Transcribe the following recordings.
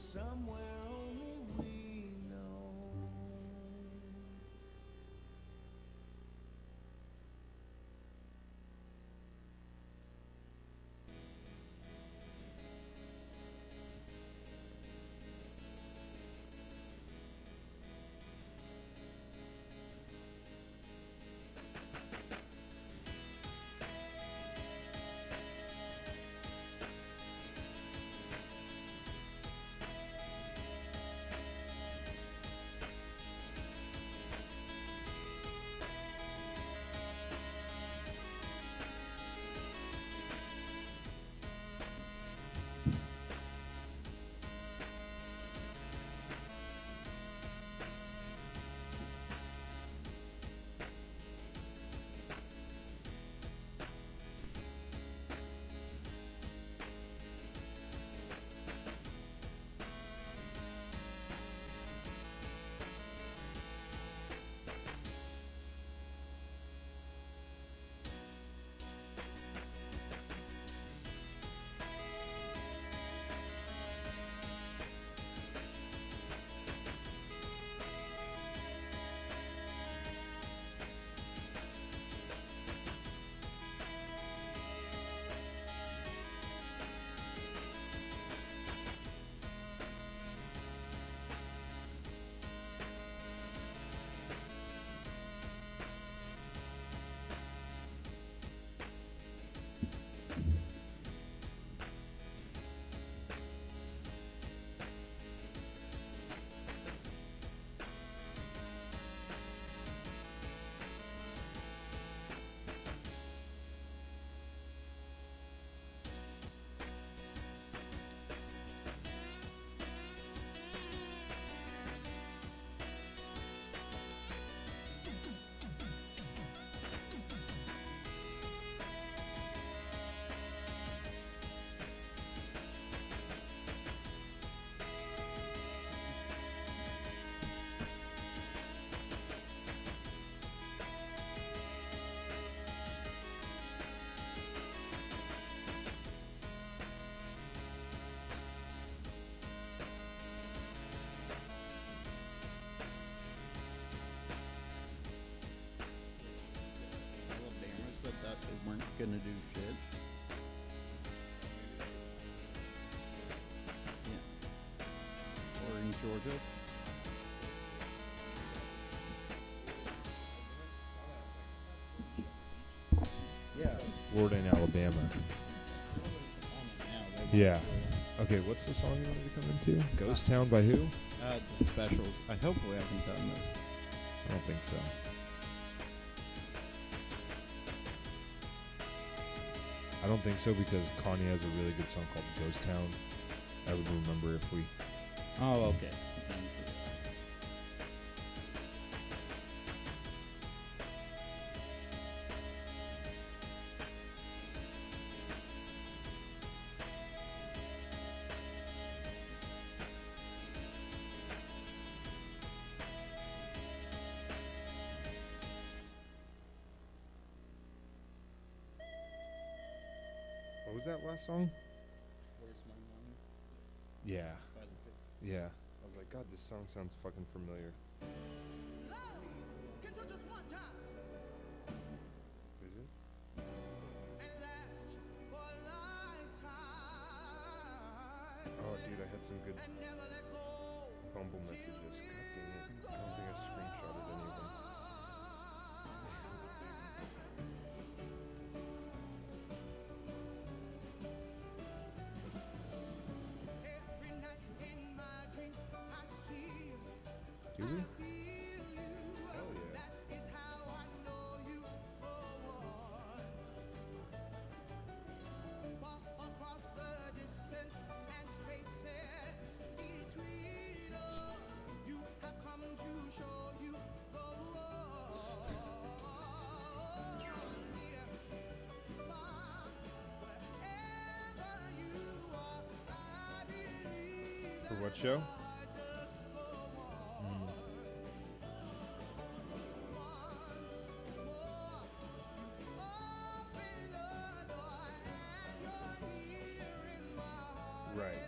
somewhere only we know. Alabama said that they weren't gonna do shit. Yeah. Or in Georgia. Yeah. Florida and Alabama. Yeah. Okay, what's the song you wanted to come into? Ghost Town by who? The specials. I hope we haven't done this. I don't think so. I don't think so because Kanye has a really good song called Ghost Town. I would remember if we... Oh, okay. What was that last song? Where's my money? Yeah. Yeah. I was like, God, this song sounds fucking familiar. Is it? Oh, dude, I had some good Bumble messages. God dang it. I don't think I screenshotted any of them. Do we? Hell yeah. For what show? Right.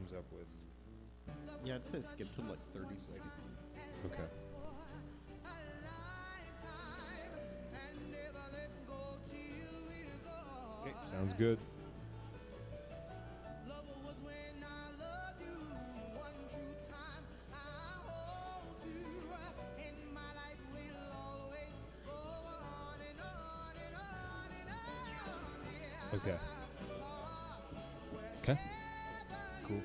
comes up with. Yeah, it says skip to like 30 seconds. Okay. Okay, sounds good. Okay. Okay. Cool.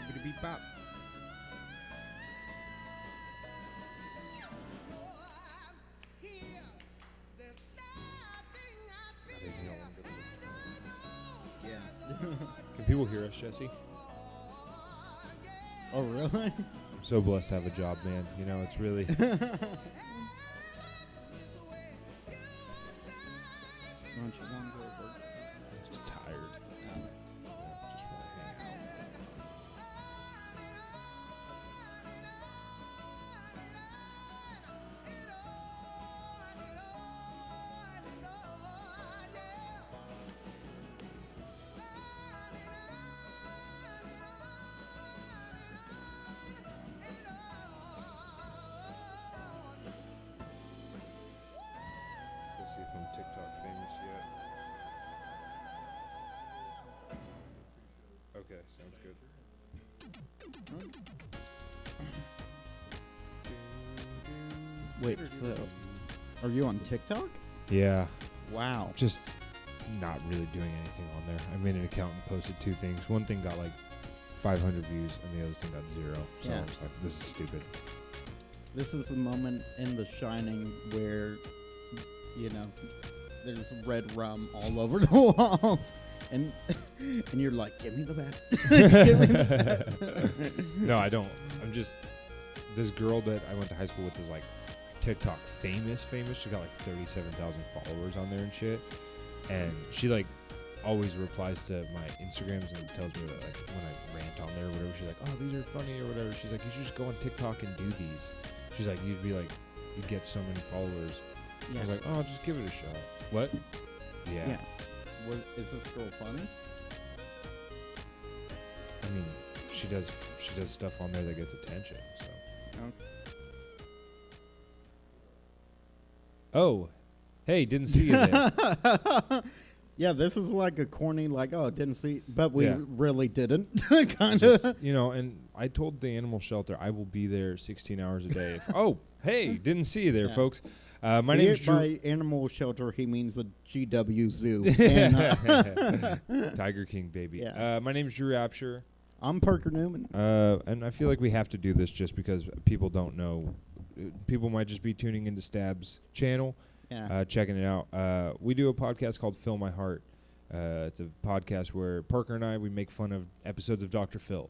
Skibbity beep bop. Yeah. Can people hear us, Jesse? Oh, really? I'm so blessed to have a job, man. You know, it's really. Don't you want to go over? Just tired. Just want to hang out. Let's see if I'm TikTok famous yet. Okay, sounds good. Wait, so are you on TikTok? Yeah, Wow. just not really doing anything on there. I made an account and posted 2 things. One thing got like 500 views, and the other thing got 0. So Yeah. I was like, this is stupid. This is the moment in The Shining where, you know, there's red rum all over the walls, and you're like, give me the bat. Give me the bat. No, I don't. I'm just this girl that I went to high school with is like TikTok famous. She got like 37,000 followers on there and shit. And she like always replies to my Instagrams and tells me that like when I rant on there or whatever, she's like, oh, these are funny or whatever. She's like, you should just go on TikTok and do these. She's like, you'd get so many followers. Yeah. I was like, oh, just give it a shot. What? Yeah. Yeah. Is this girl funny? I mean, she does stuff on there that gets attention. So. Oh, hey, didn't see you there. Yeah, this is like a corny, like, oh, didn't see, but we Yeah. really didn't, kind Just, of. you know, and I told the animal shelter I will be there 16 hours a day. Oh, hey, didn't see you there, Yeah. folks. My name's Drew. By animal shelter, he means the GW Zoo. And, Tiger King, baby. Yeah. My name's Drew Apsher. I'm Parker Newman. And I feel like we have to do this just because people don't know. People might just be tuning into Stab's channel, Yeah. checking it out. We do a podcast called Fill My Heart. It's a podcast where Parker and I, we make fun of episodes of Dr. Phil.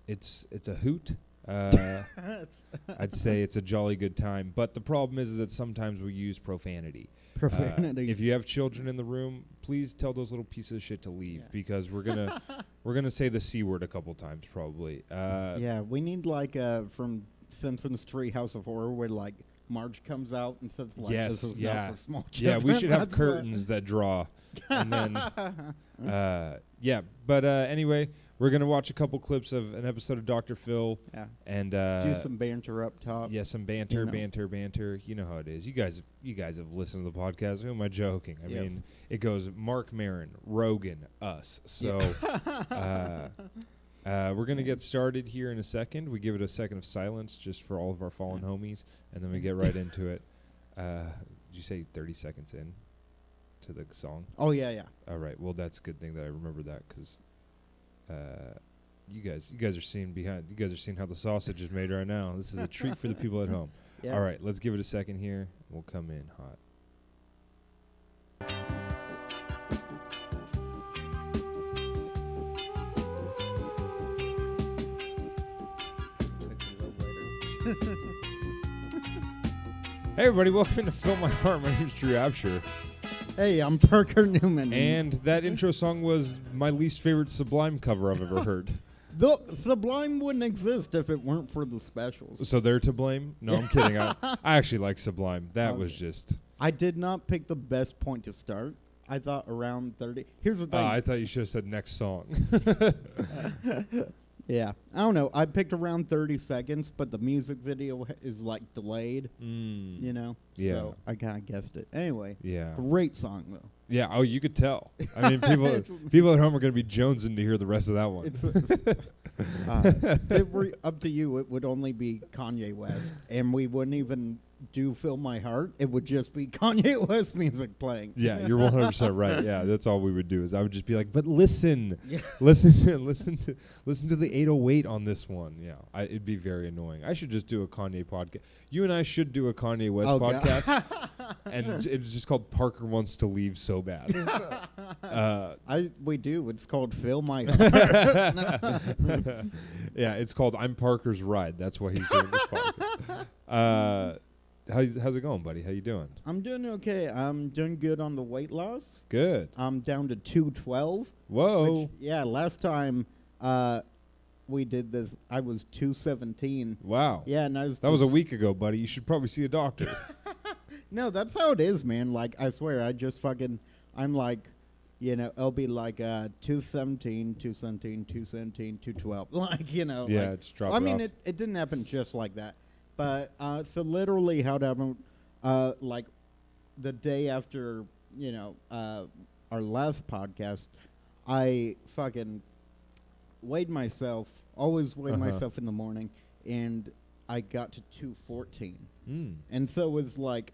It's a hoot. I'd say it's a jolly good time. But the problem is that sometimes we use profanity. Profanity. If you have children in the room, please tell those little pieces of shit to leave Yeah. because we're gonna say the C word a couple times probably. Yeah, we need like from Simpsons Treehouse of Horror where like Marge comes out and says like, Yes, this is yeah. not for small Yeah, children. we should have That's what- curtains that draw. And then, yeah. But anyway, we're going to watch a couple clips of an episode of Dr. Phil. Yeah. And Do some banter up top. yeah, some banter, you know. banter. You know how it is. You guys have listened to the podcast. Who am I joking? I Yep. mean, it goes Mark Maron, Rogan, us. So we're going to get started here in a second. We give it a second of silence just for all of our fallen homies, and then we get right into it. Did you say 30 seconds in to the song? Oh yeah, yeah. All right. Well, that's a good thing that I remember that because you guys are seeing how the sausage is made right now. This is a treat for the people at home. Yeah. All right. Let's give it a second here. We'll come in hot. Hey everybody, welcome to Fill My Heart. My name's Drew Absher. Hey, I'm Parker Newman. And that intro song was my least favorite Sublime cover I've ever heard. the Sublime wouldn't exist if it weren't for the specials. So they're to blame? No, I'm kidding. I actually like Sublime. That was Okay. just... I did not pick the best point to start. I thought around 30. Here's the thing. I thought you should have said next song. Yeah, I don't know. I picked around 30 seconds, but the music video is like delayed, you know? Yeah. So I kind of guessed it. Anyway, Yeah. great song, though. Yeah, oh, you could tell. I mean, people at home are going to be jonesing to hear the rest of that one. If it were up to you, it would only be Kanye West, and we wouldn't even do Fill My Heart. It would just be Kanye West music playing. Yeah, you're 100% right. Yeah, that's all we would do is I would just be like, but listen, Yeah. listen to the 808 on this one. Yeah, it'd be very annoying. I should just do a Kanye podcast. You and I should do a Kanye West God. podcast, and it's just called Parker Wants to Leave So Bad. We do. It's called Fill My Heart. Yeah, it's called I'm Parker's Ride. That's why he's doing this podcast. How's it going, buddy? How you doing? I'm doing okay. I'm doing good on the weight loss. Good. I'm down to 212. Whoa. Which, yeah, last time we did this, I was 217. Wow. Yeah, and I was. That was a week ago, buddy. You should probably see a doctor. No, that's how it is, man. Like, I swear, I'm like, you know, it'll be like 217, 217, 217, 212. Like, you know. Yeah, like, just drop I it mean, off. it didn't happen just like that. But, so literally, how to have, like, the day after, you know, our last podcast, I fucking weighed myself, always weigh myself in the morning, and I got to 214. And so it was like,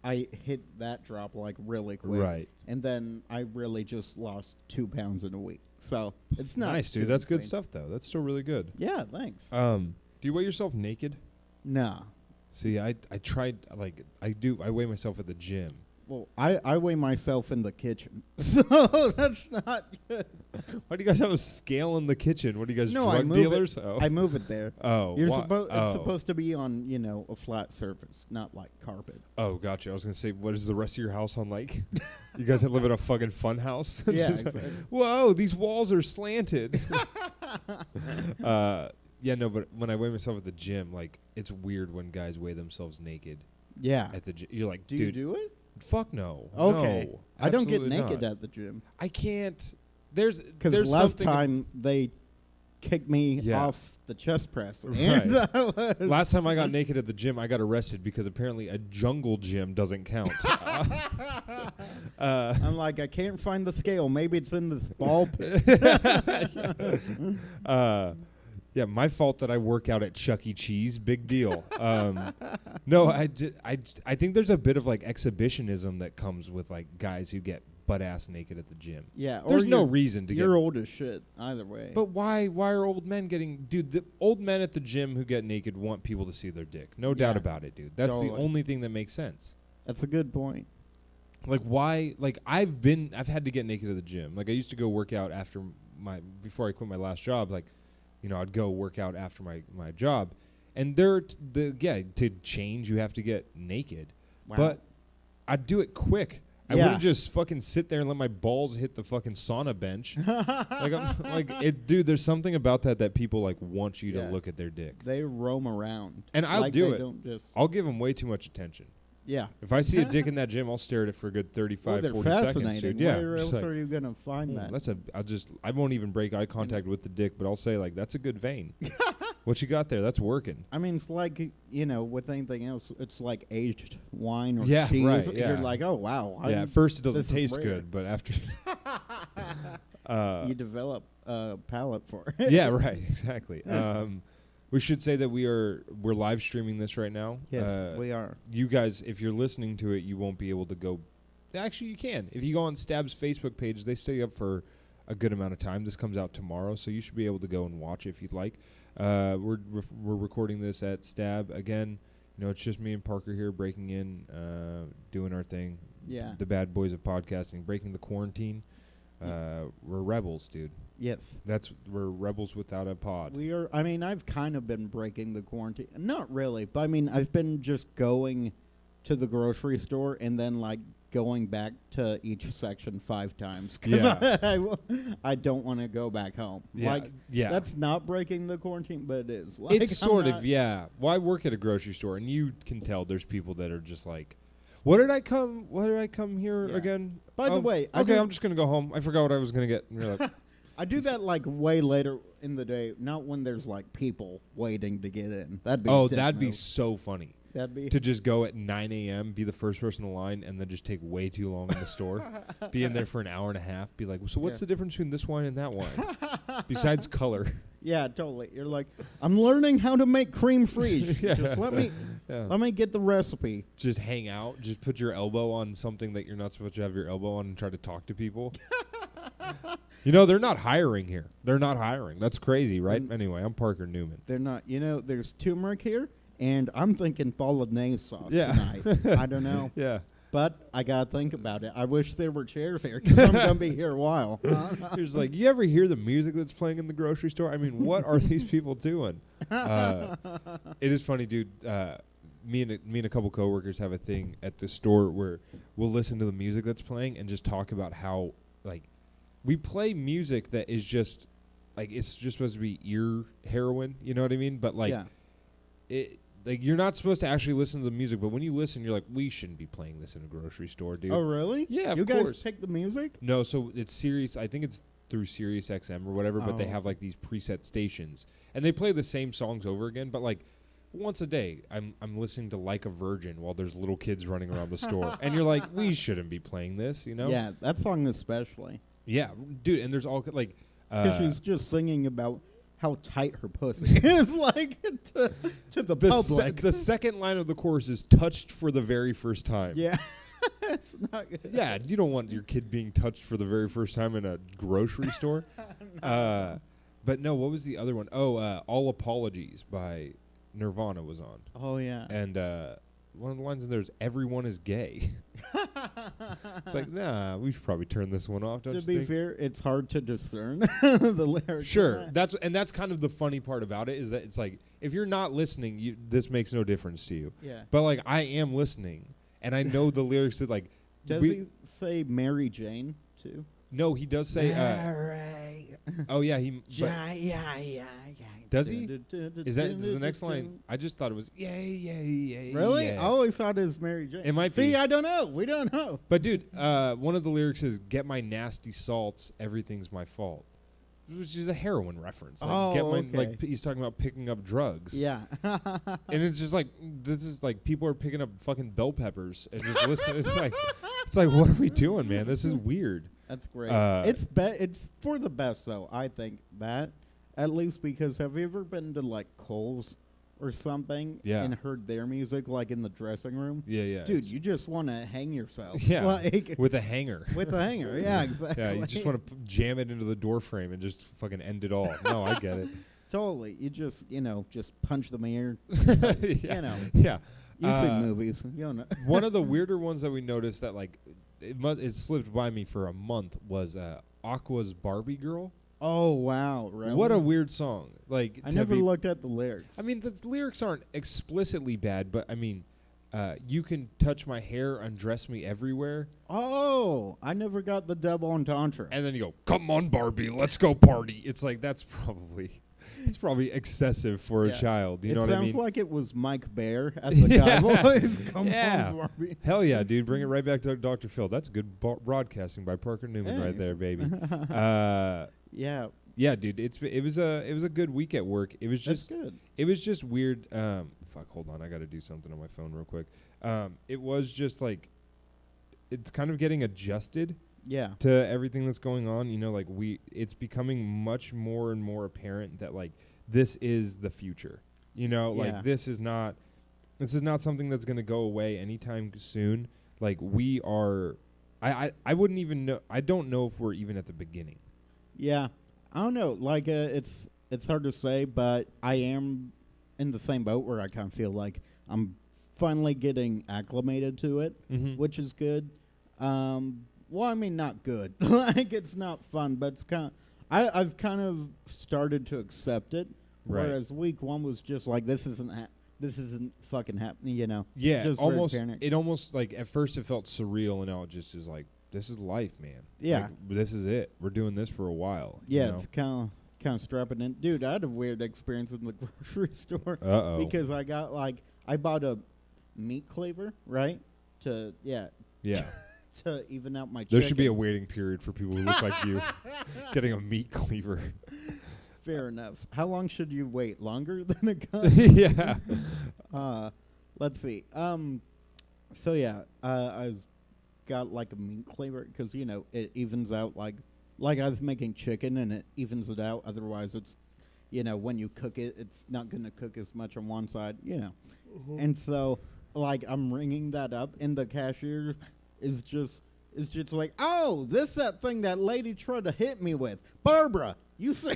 I hit that drop like really quick. Right. And then I really just lost 2 pounds in a week. So it's not Nice, dude. too That's good insane. stuff, though. That's still really good. Yeah, thanks. Do you weigh yourself naked? No. See, I tried, like, I weigh myself at the gym. Well, I weigh myself in the kitchen. So that's not good. Why do you guys have a scale in the kitchen? What are you guys, No, I drug move dealers? it. Oh. I move it there. Oh, You're why- supposed oh. It's supposed to be on, you know, a flat surface, not like carpet. Oh, gotcha. I was going to say, what is the rest of your house on, like? You guys live in a fucking fun house? Yeah, Just like, exactly. whoa, these walls are slanted. Yeah, no, but when I weigh myself at the gym, like, it's weird when guys weigh themselves naked Yeah. at the gym. You're like, Do dude, you do it? fuck no. Okay. No, I don't get absolutely naked not. at the gym. I can't. There's Because last something. time they kicked me Yeah. off the chest press. Right. And I was Last time I got naked at the gym, I got arrested because apparently a jungle gym doesn't count. I'm like, I can't find the scale. Maybe it's in this ball pit. Yeah, my fault that I work out at Chuck E. Cheese. Big deal. No, I think there's a bit of like exhibitionism that comes with like guys who get butt ass naked at the gym. Yeah. or There's no you're- reason to get. You're old as shit. Either way. But why are old men getting? Dude, the old men at the gym who get naked want people to see their dick. No doubt Yeah. about it, dude. That's the Totally. only thing that makes sense. That's a good point. Like why? Like I've had to get naked at the gym. Like I used to go work out before I quit my last job. Like, you know, I'd go work out after my job, and to change you have to get naked. Wow. But I'd do it quick. I Yeah. wouldn't just fucking sit there and let my balls hit the fucking sauna bench. Dude, there's something about that people like want you Yeah. to look at their dick. They roam around. And I'll like do they it. Don't just, I'll give them way too much attention. yeah. If I see a dick in that gym, I'll stare at it for a good 35, They're 40 seconds, fascinating. dude. Yeah. Where just else like, are you gonna find that? I won't even break eye contact with the dick, but I'll say like, that's a good vein. What you got there? That's working. I mean, it's like, you know, with anything else, it's like aged wine or Yeah, cheese. right, yeah. You're like, oh wow. Yeah, at first it doesn't this is taste rare. good, but after You develop a palate for it. yeah, right, exactly. We should say that we're live streaming this right now. Yes, we are. You guys, if you're listening to it, you won't be able to go. Actually, you can. If you go on Stab's Facebook page, they stay up for a good amount of time. This comes out tomorrow, so you should be able to go and watch it if you'd like. We're recording this at Stab again. You know, it's just me and Parker here breaking in, doing our thing. Yeah. The bad boys of podcasting, breaking the quarantine. We're rebels, dude. Yes. We're rebels without a pod. We are. I mean, I've kind of been breaking the quarantine. Not really, but I mean, I've been just going to the grocery store and then like going back to each section 5 times. 'Cause Yeah. I don't want to go back home. Yeah, Like, yeah. that's not breaking the quarantine, but it is. Like, It's I'm sort not- of, yeah. Well, I work at a grocery store, and you can tell there's people that are just like, What did I come here Yeah. again? By the Oh, way, I okay, do- I'm just gonna go home. I forgot what I was gonna get. And you're like, I do that like way later in the day, not when there's like people waiting to get in. That'd be a oh, dick that'd be move. so funny That'd be to just go at 9 a.m., be the first person in line, and then just take way too long in the store. Be in there for an hour and a half. Be like, so what's Yeah. the difference between this wine and that wine? Besides color. Yeah, totally. You're like, I'm learning how to make cream fraiche. Yeah. Just let me get the recipe. Just hang out. Just put your elbow on something that you're not supposed to have your elbow on and try to talk to people. They're not hiring here. They're not hiring. That's crazy, right? Anyway, I'm Parker Newman. They're not. There's turmeric here, and I'm thinking bolognese sauce Yeah. tonight. I don't know, Yeah. but I gotta think about it. I wish there were chairs here because I'm gonna be here a while. You're just like, you ever hear the music that's playing in the grocery store? I mean, what are these people doing? It is funny, dude. Me and a couple coworkers have a thing at the store where we'll listen to the music that's playing and just talk about how, like, we play music that is just, like, it's just supposed to be ear heroin. You know what I mean? But, like, Yeah. you're not supposed to actually listen to the music. But when you listen, you're like, we shouldn't be playing this in a grocery store, dude. Oh, really? Yeah, of you guys course. pick the music? No, so it's Sirius. I think it's through Sirius XM or whatever, but they Oh. have like these preset stations, and they play the same songs over again. But like once a day, I'm listening to Like a Virgin while there's little kids running around the store, and you're like, we shouldn't be playing this, you know? Yeah, that song especially. Yeah, dude. And there's all like, Because she's just singing about how tight her pussy is, like, to the public. the second line of the chorus is touched for the very first time. Yeah. It's not good. Yeah, you don't want your kid being touched for the very first time in a grocery store. But no, what was the other one? Oh, All Apologies by Nirvana was on. Oh, yeah. And one of the lines in there is, everyone is gay. It's like, nah, we should probably turn this one off, don't To you be think? fair, it's hard to discern the lyrics. Sure. That's kind of the funny part about it, is that it's like, if you're not listening, this makes no difference to you. Yeah. But like, I am listening, and I know the lyrics that like, Does he say Mary Jane, too? no, he does say, Mary. oh yeah, he, but Yeah. does he? Is the next line? I just thought it was, yay. Really? yeah. I always thought it was Mary Jane. It might See, be. I don't know. We don't know. But dude, one of the lyrics is, "Get my nasty salts, everything's my fault," which is a heroin reference. Like, Oh, get my, okay. like he's talking about picking up drugs. Yeah. And it's just like, this is like, people are picking up fucking bell peppers and just listening. It's like, what are we doing, man? This is weird. That's great. Uh, It's for the best, though. I think that, at least, because have you ever been to like Kohl's or something Yeah. and heard their music like in the dressing room? Yeah. Dude, it's- you just want to hang yourself. yeah, Like, with a hanger. with a hanger. Yeah, exactly. Yeah, you just want to jam it into the door frame and just fucking end it all. No, I get it. Totally. You just, just punch the mirror. Yeah. Yeah. You see movies. You know. One of the weirder ones that we noticed that like it slipped by me for a month was Aqua's Barbie Girl. Oh, wow. Really? What a weird song. Like, I to never be- looked at the lyrics. I mean, the lyrics aren't explicitly bad, but I mean, you can touch my hair, undress me everywhere, Oh, I never got the double entendre. and then you go, "Come on, Barbie, let's go party." It's like that's probably excessive for a Yeah. child. You it know what I sounds mean? like it was Mike Bear at the Yeah. Cowboys. Come Yeah. on, Barbie. Hell yeah, dude! Bring it right back to Dr. Phil. That's good broadcasting by Parker Newman right Thanks. there, baby. Yeah, Yeah, dude. It was a good week at work. It was that's just good. it was just weird. Fuck, hold on. I got to do something on my phone real quick. It was just like, it's kind of getting adjusted Yeah, to everything that's going on. Like it's becoming much more and more apparent that like this is the future. Yeah. Like this is not something that's going to go away anytime soon. Like we are, I wouldn't even know. I don't know if we're even at the beginning. yeah. I don't know. Like, it's hard to say, but I am in the same boat where I kind of feel like I'm finally getting acclimated to it, Mm-hmm. which is good. Well, I mean, not good. Like, it's not fun, but it's kind of, I've kind of started to accept it, Right. whereas week one was just like this isn't fucking happening, you know. Yeah, Just very almost. apparent. It almost like at first it felt surreal, and now it just is like this is life, man. Yeah. Like, this is it. We're doing this for a while. Yeah, You know? it's kind of strapping in. Dude, I had a weird experience in the grocery store Uh-oh. because I bought a meat cleaver, right? To Yeah. to even out my There should be a chicken. waiting period for people who look like you getting a meat cleaver. Fair enough. How long should you wait? Longer than a gun? Yeah. Let's see. So yeah, I've got like a meat cleaver because you know it evens out like I was making chicken and it evens it out. Otherwise, it's you know when you cook it, it's not gonna cook as much on one side. You know, and so like I'm ringing that up, and the cashier is just like, oh, that thing that lady tried to hit me with, Barbara. You see,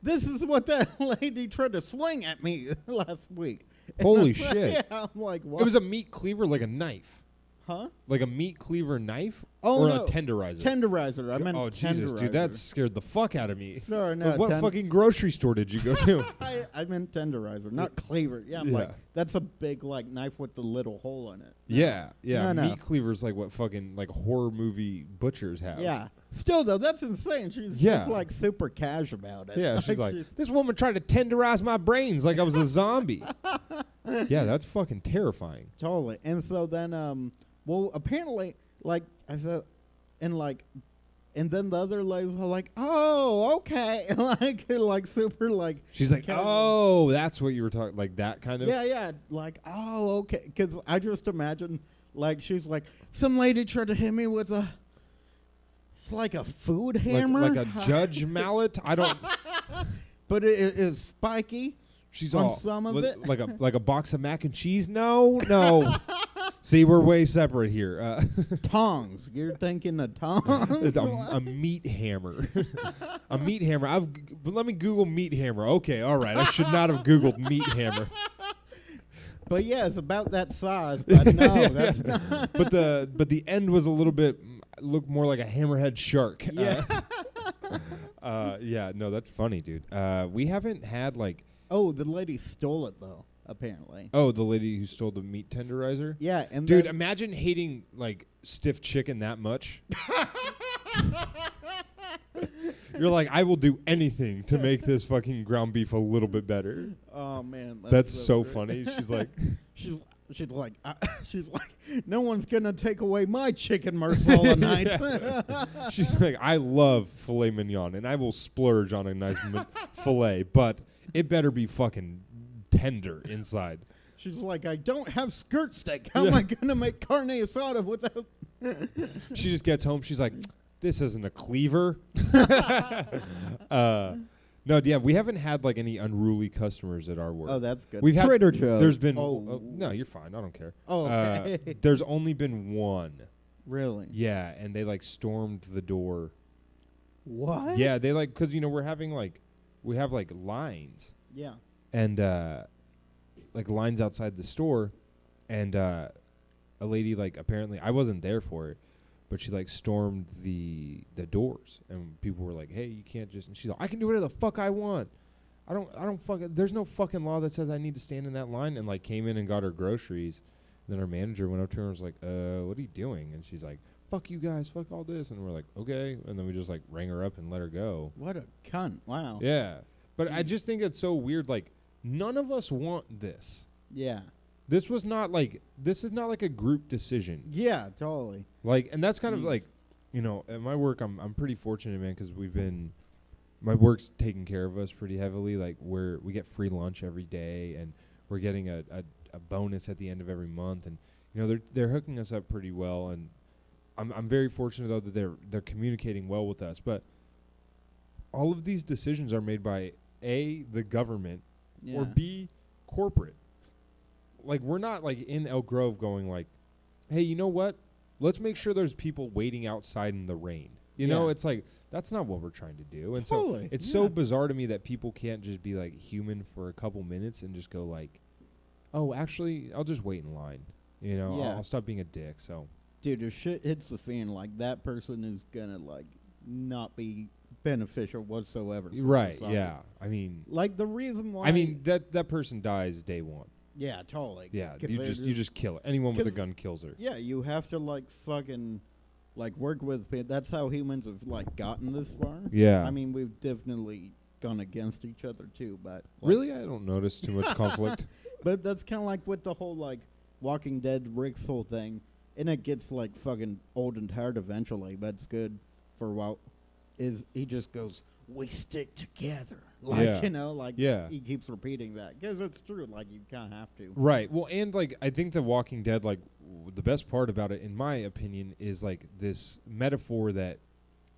this is what that lady tried to swing at me last week. And Holy I'm like- shit. Yeah, I'm like, what? It was a meat cleaver, like a knife. Huh? Like a meat cleaver knife? Oh, or no. a tenderizer? Tenderizer. I meant Oh, Jesus, dude, that tenderizer. scared the fuck out of me. Sorry, no. What fucking grocery store did you go to? I meant tenderizer, not cleaver. Yeah, I'm like, Yeah. that's a big like knife with the little hole in it. Yeah. No, no. Meat cleaver's like what fucking like horror movie butchers have. Yeah. Still though, that's insane. She's Yeah. just like super cash about it. Yeah, she's like, this woman tried to tenderize my brains like I was a zombie. Yeah, that's fucking terrifying. Totally. And so then, well, apparently, like I said, and then the other ladies were like, "Oh, okay," like super like. She's like, casual. oh, that's what you were talking, like that kind of. Yeah, like, oh, okay, because I just imagine, like, she's like, some lady tried to hit me with it's like a food hammer, like a judge mallet. I don't. but it is spiky. She's On all some of it. like a box of mac and cheese. No. See, we're way separate here. Tongs. You're thinking of tongs. It's a meat hammer. A meat hammer. But let me Google meat hammer. Okay, all right. I should not have Googled meat hammer. But yeah, it's about that size. But no, that's not. But the end was a little bit looked more like a hammerhead shark. Yeah. Yeah. No, that's funny, dude. We haven't had like. Oh, the lady stole it though. Apparently. Oh, the lady who stole the meat tenderizer. Yeah, and Dude, then, imagine hating like stiff chicken that much. You're like, I will do anything to make this fucking ground beef a little bit better. oh man, That's so great. funny. She's like, she's like no one's gonna take away my chicken marsala night. she's like, I love filet mignon, and I will splurge on a nice filet, but it better be fucking tender inside. She's like, I don't have skirt steak. How am Yeah. I gonna make carne asada without? She just gets home. She's like, this isn't a cleaver. No, yeah, we haven't had like any unruly customers at our work. Oh, that's good. We've had- Trader Joe's. There's been Oh, no, you're fine. I don't care. Oh, okay. There's only been one. Really? Yeah, and they like stormed the door. What? Yeah, they like because you know we have like lines Yeah. and like lines outside the store, and a lady like apparently I wasn't there for it, but she like stormed the doors, and people were like, "Hey, you can't just." And she's like, "I can do whatever the fuck I want. I don't fucking. There's no fucking law that says I need to stand in that line." And like came in and got her groceries. And then our manager went up to her and was like, "What are you doing?" And she's like, "Fuck you guys, fuck all this." And we're like, "Okay." And then we just like rang her up and let her go. What a cunt! Wow. Yeah, but I just think it's so weird. Like none of us want this. Yeah. This is not like a group decision. Yeah. Totally. Like, and that's kind of Jeez. like, you know, at my work, I'm pretty fortunate, man, because my work's taking care of us pretty heavily. Like, we get free lunch every day, and we're getting a bonus at the end of every month, and you know they're hooking us up pretty well, and I'm very fortunate though that they're communicating well with us. But all of these decisions are made by A, the government, Yeah. or B, corporate. Like, we're not like in Elk Grove going like, hey, you know what? Let's make sure there's people waiting outside in the rain. You know, Yeah. it's like that's not what we're trying to do. And Totally, so it's yeah. so bizarre to me that people can't just be like human for a couple minutes and just go like, oh, actually, I'll just wait in line. You know, Yeah. I'll stop being a dick. So Dude, if shit hits the fan, like that person is gonna like not be beneficial whatsoever. for the Right? zombie. Yeah. I mean, Like the reason why. that person dies day one. Yeah, totally. Yeah. 'Cause You they're just kill it. Anyone with a 'cause- gun kills her. Yeah, you have to like fucking like work with. That's how humans have like gotten this far. Yeah. I mean, we've definitely gone against each other too, but like, Really, I don't notice too much conflict. But that's kind of like with the whole like Walking Dead Rick's whole thing, and it gets like fucking old and tired eventually. But it's good for a while. Is he just goes, "We stick together," like Yeah. you know, like Yeah. he keeps repeating that because it's true. Like you kind of have to. Right. Well, and like I think The Walking Dead, like the best part about it, in my opinion, is like this metaphor that,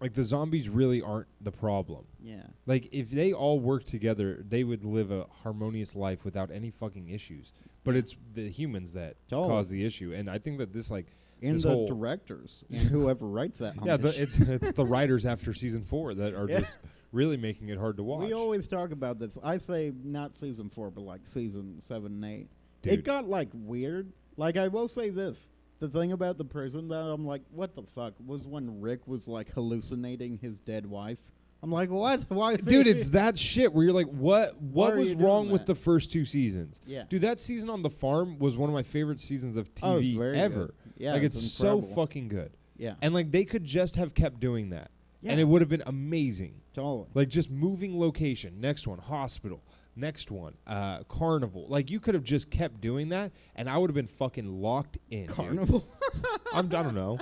like, the zombies really aren't the problem. Yeah. Like, if they all work together, they would live a harmonious life without any fucking issues. But it's the humans that Totally. cause the issue, and I think that this, like, And this the whole directors and whoever writes that. yeah, homage. it's the writers after season 4 that are Yeah. just really making it hard to watch. We always talk about this. I say not season 4, but like season 7 and 8. Dude. It got like weird. Like I will say this: the thing about the prison that I'm like, what the fuck, was when Rick was like hallucinating his dead wife. I'm like, what? Why? Dude, it's that shit where you're like, what are was you doing wrong with that? the first 2 seasons? Yeah. Dude, that season on the farm was one of my favorite seasons of Oh, it's TV very ever. good. Yeah, like, it's it's so incredible. fucking good. Yeah. And like they could just have kept doing that. And Yeah. it would have been amazing. Totally. Like just moving location, next one, hospital, next one, carnival. Like you could have just kept doing that and I would have been fucking locked in. dude. Carnival. I don't know.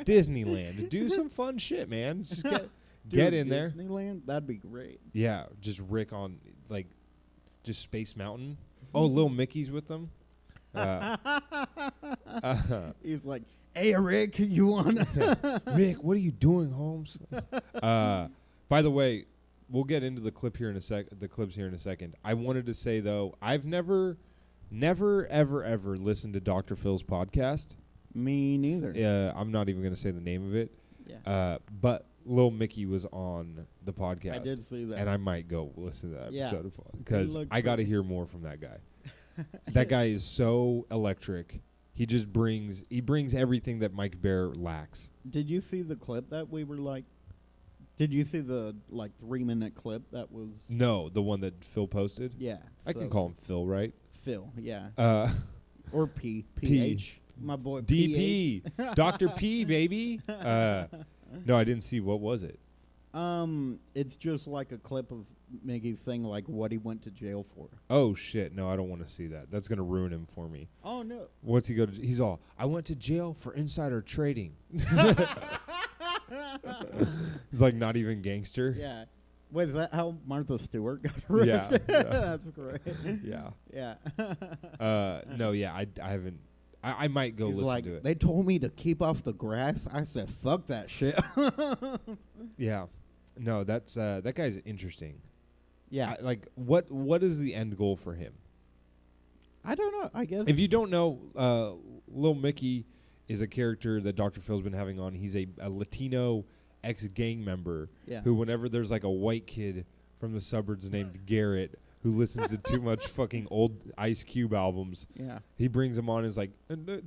Disneyland. Do some fun shit, man. Just get in there. Disneyland, that'd be great. Yeah, just Rick on like just Space Mountain. Oh, Little Mickey's with them. He's like, hey, Rick, you want to? Rick, what are you doing, Holmes? By the way, we'll get into the clips here in a second. I wanted to say though, I've never ever listened to Dr. Phil's podcast. Me neither. I'm not even going to say the name of it. Yeah. But Lil Mickey was on the podcast. I did see that. And I might go listen to that Yeah. episode because looked I got to pretty- hear more from that guy. That guy is so electric. He just brings everything that Mike Bear lacks. Did you see the clip that we were like? Did you see the like 3-minute clip that was? No, the one that Phil posted. Yeah. I can so- call him Phil, right? Phil. Yeah. Uh, Or PH. My boy DP, Dr. P, baby. No, I didn't see. What was it? It's just like a clip of Mickey's saying like what he went to jail for. Oh shit! No, I don't want to see that. That's gonna ruin him for me. Oh no. What's he go to? He's all. I went to jail for insider trading. He's like not even gangster. Yeah. Wait, is that how Martha Stewart got Yeah, arrested? yeah. That's great. Yeah. Yeah. No. Yeah. I haven't. I might go He's listen like, to it. they told me to keep off the grass. I said, fuck that shit. Yeah. No. That's that guy's interesting. Yeah. Like what is the end goal for him? I don't know. I guess. If you don't know, Lil Mickey is a character that Dr. Phil's been having on. He's a Latino ex-gang member Yeah. who, whenever there's like a white kid from the suburbs named Garrett who listens to too much fucking old Ice Cube albums, Yeah. he brings him on and is like,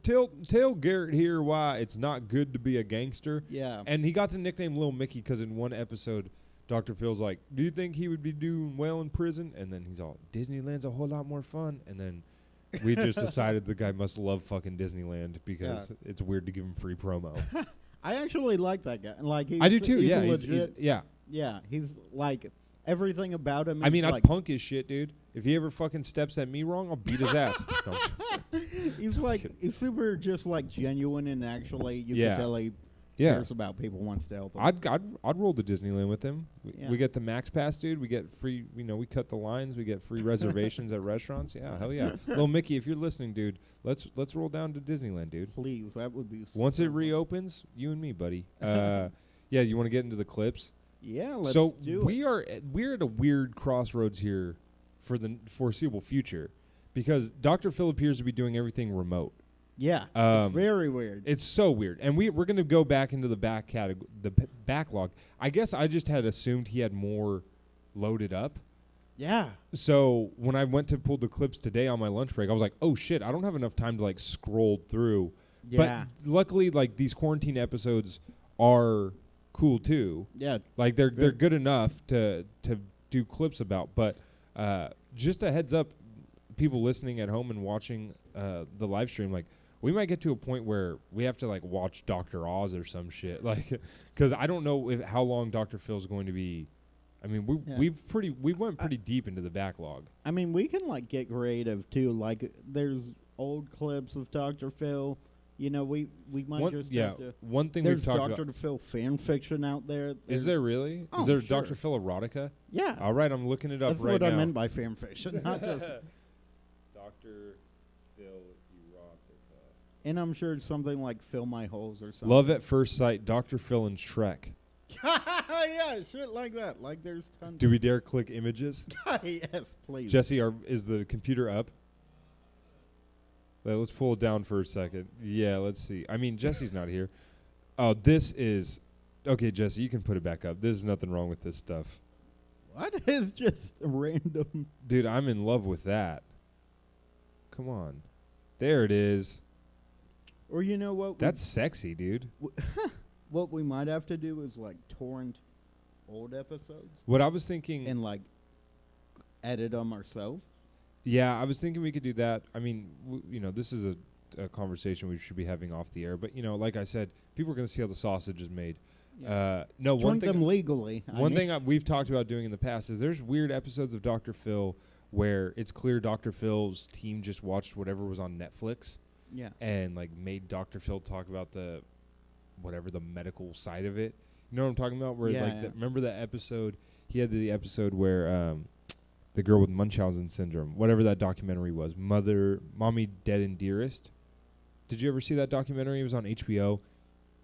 tell Garrett here why it's not good to be a gangster. Yeah. And he got the nickname Lil Mickey because in one episode, Dr. Phil's like, do you think he would be doing well in prison? And then he's all, Disneyland's a whole lot more fun. And then we just decided the guy must love fucking Disneyland because it's weird to give him free promo. I actually like that guy. Like he's, I do too. He's Yeah, legit. yeah. Yeah. He's like everything about him. I is mean, like, I'd punk his shit, dude. If he ever fucking steps at me wrong, I'll beat his ass. No, he's like he's super just like genuine and actually you Yeah. can tell he yeah. cares about people, wants to help them. I'd roll to Disneyland with him. Yeah. We get the Max Pass, dude. We get free. We cut the lines. We get free reservations at restaurants. Yeah, hell yeah. Little Mickey, if you're listening, dude, let's roll down to Disneyland, dude. Please, that would be Once so it fun. reopens, you and me, buddy. Yeah, you want to get into the clips? Yeah, let's So do it. we're at a weird crossroads here for the foreseeable future because Dr. Phil appears to be doing everything remote. Yeah, Um, it's very weird. It's so weird, and we're going to go back into the backlog. I guess I just had assumed he had more loaded up. Yeah, So when I went to pull the clips today on my lunch break, I was like, "Oh shit, I don't have enough time to like scroll through." yeah, But luckily, like these quarantine episodes are cool too. Yeah. Like they're Very- good enough to do clips about. But just a heads up, people listening at home and watching the live stream, like we might get to a point where we have to like watch Dr. Oz or some shit, like because I don't know how long Dr. Phil's going to be. I mean, we went pretty deep into the backlog. I mean, we can like get creative too. Like, there's old clips of Dr. Phil. You know, we might One, just yeah, have to. one thing There's we've talked Dr. about. Phil fan fiction out there. Is there really? Oh, Is there sure. Dr. Phil erotica? Yeah. All right, I'm looking it up That's right what now. I meant by fan fiction, not just. Dr. Phil erotica. And I'm sure it's something like Fill My Holes or something. Love at first sight, Dr. Phil and Shrek. Yeah, shit like that. Like, there's tons. Do we dare click images? Yes, please. Jesse, is the computer up? Let's pull it down for a second. Yeah, let's see. I mean, Jesse's not here. Oh, this is... Okay, Jesse, you can put it back up. There's nothing wrong with this stuff. What is just random? Dude, I'm in love with that. Come on. There it is. Or you know what? That's sexy, dude. What we might have to do is like torrent old episodes What I was thinking... and like edit them ourselves. Yeah, I was thinking we could do that. I mean, this is a conversation we should be having off the air. But, like I said, people are going to see how the sausage is made. Yeah. No, one Join thing... them legally. One thing we've talked about doing in the past is there's weird episodes of Dr. Phil where it's clear Dr. Phil's team just watched whatever was on Netflix Yeah. and like made Dr. Phil talk about the medical side of it. You know what I'm talking about? Where Yeah. remember that episode? He had the episode where the girl with Munchausen syndrome, whatever that documentary was, Mommy Dead and Dearest. Did you ever see that documentary? It was on HBO.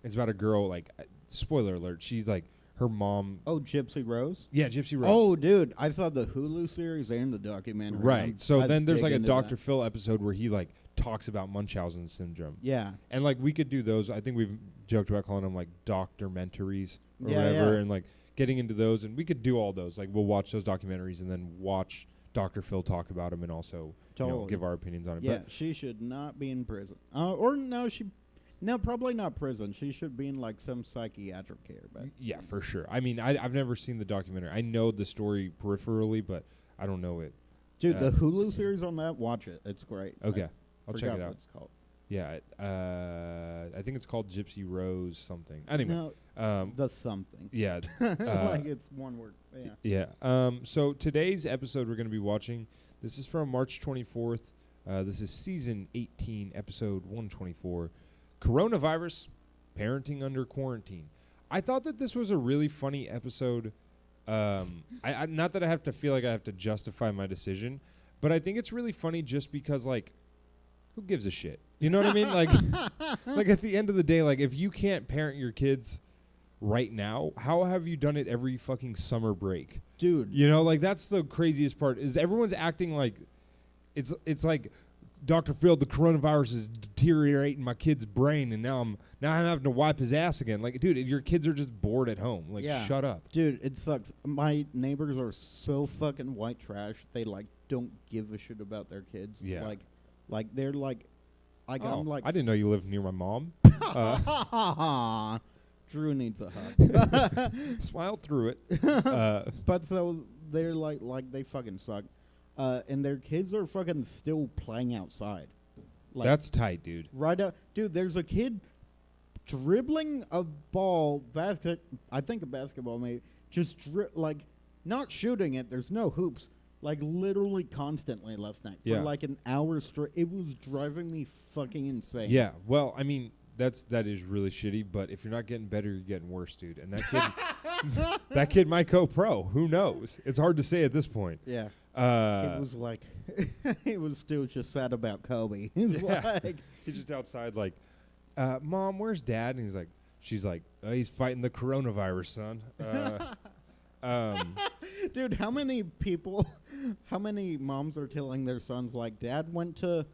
It's about a girl, like, spoiler alert, she's like, her mom... Oh, Gypsy Rose? Yeah, Gypsy Rose. Oh, dude, I saw the Hulu series and the documentary. Right. So I then there's like a into Dr. that. Phil episode where he like talks about Munchausen syndrome. Yeah. And like we could do those. I think we've joked about calling them like documentaries or Yeah, whatever, yeah. and like getting into those. And we could do all those. Like we'll watch those documentaries and then watch Dr. Phil talk about them and also Totally. give our opinions on it. Yeah, she should not be in prison. No, probably not prison. She should be in like some psychiatric care. But Yeah, for sure. I mean, I've never seen the documentary. I know the story peripherally, but I don't know it. dude, the Hulu series on that, watch it. It's great. Okay, I'll check Forgot it what out. it's called. Yeah, I think it's called Gypsy Rose something. Anyway, No, the something. yeah. Like it's one word. Yeah. Yeah. So today's episode we're going to be watching, this is from March 24th. This is season 18, episode 124. Coronavirus, Parenting Under Quarantine. I thought that this was a really funny episode. I not that I have to feel like I have to justify my decision, but I think it's really funny just because, like, who gives a shit? You know what I mean? Like at the end of the day, like if you can't parent your kids right now, how have you done it every fucking summer break? Dude. You know, like that's the craziest part is everyone's acting like it's like Dr. Phil, the coronavirus is deteriorating my kid's brain, and now I'm having to wipe his ass again. Like, dude, your kids are just bored at home. Like, Yeah. shut up. Dude, it sucks. My neighbors are so fucking white trash. They like don't give a shit about their kids. Yeah. Like they're like I'm like I didn't know you lived near my mom. Drew needs a hug. Smile through it. But so they're like they fucking suck. And their kids are fucking still playing outside. Like, That's tight, dude. right out. Dude, there's a kid dribbling a ball, I think a basketball maybe, just like not shooting it. There's no hoops. Like literally constantly last night Yeah. for like an hour straight. It was driving me fucking insane. Yeah. Well, I mean, that is really shitty. But if you're not getting better, you're getting worse, dude. And that kid might go pro. Who knows? It's hard to say at this point. Yeah. Uh, It was like it was still just sad about Kobe. He's Yeah. like, He's just outside, like, Mom, where's Dad? And she's like, he's fighting the coronavirus, son. dude, how many moms are telling their sons like, Dad went to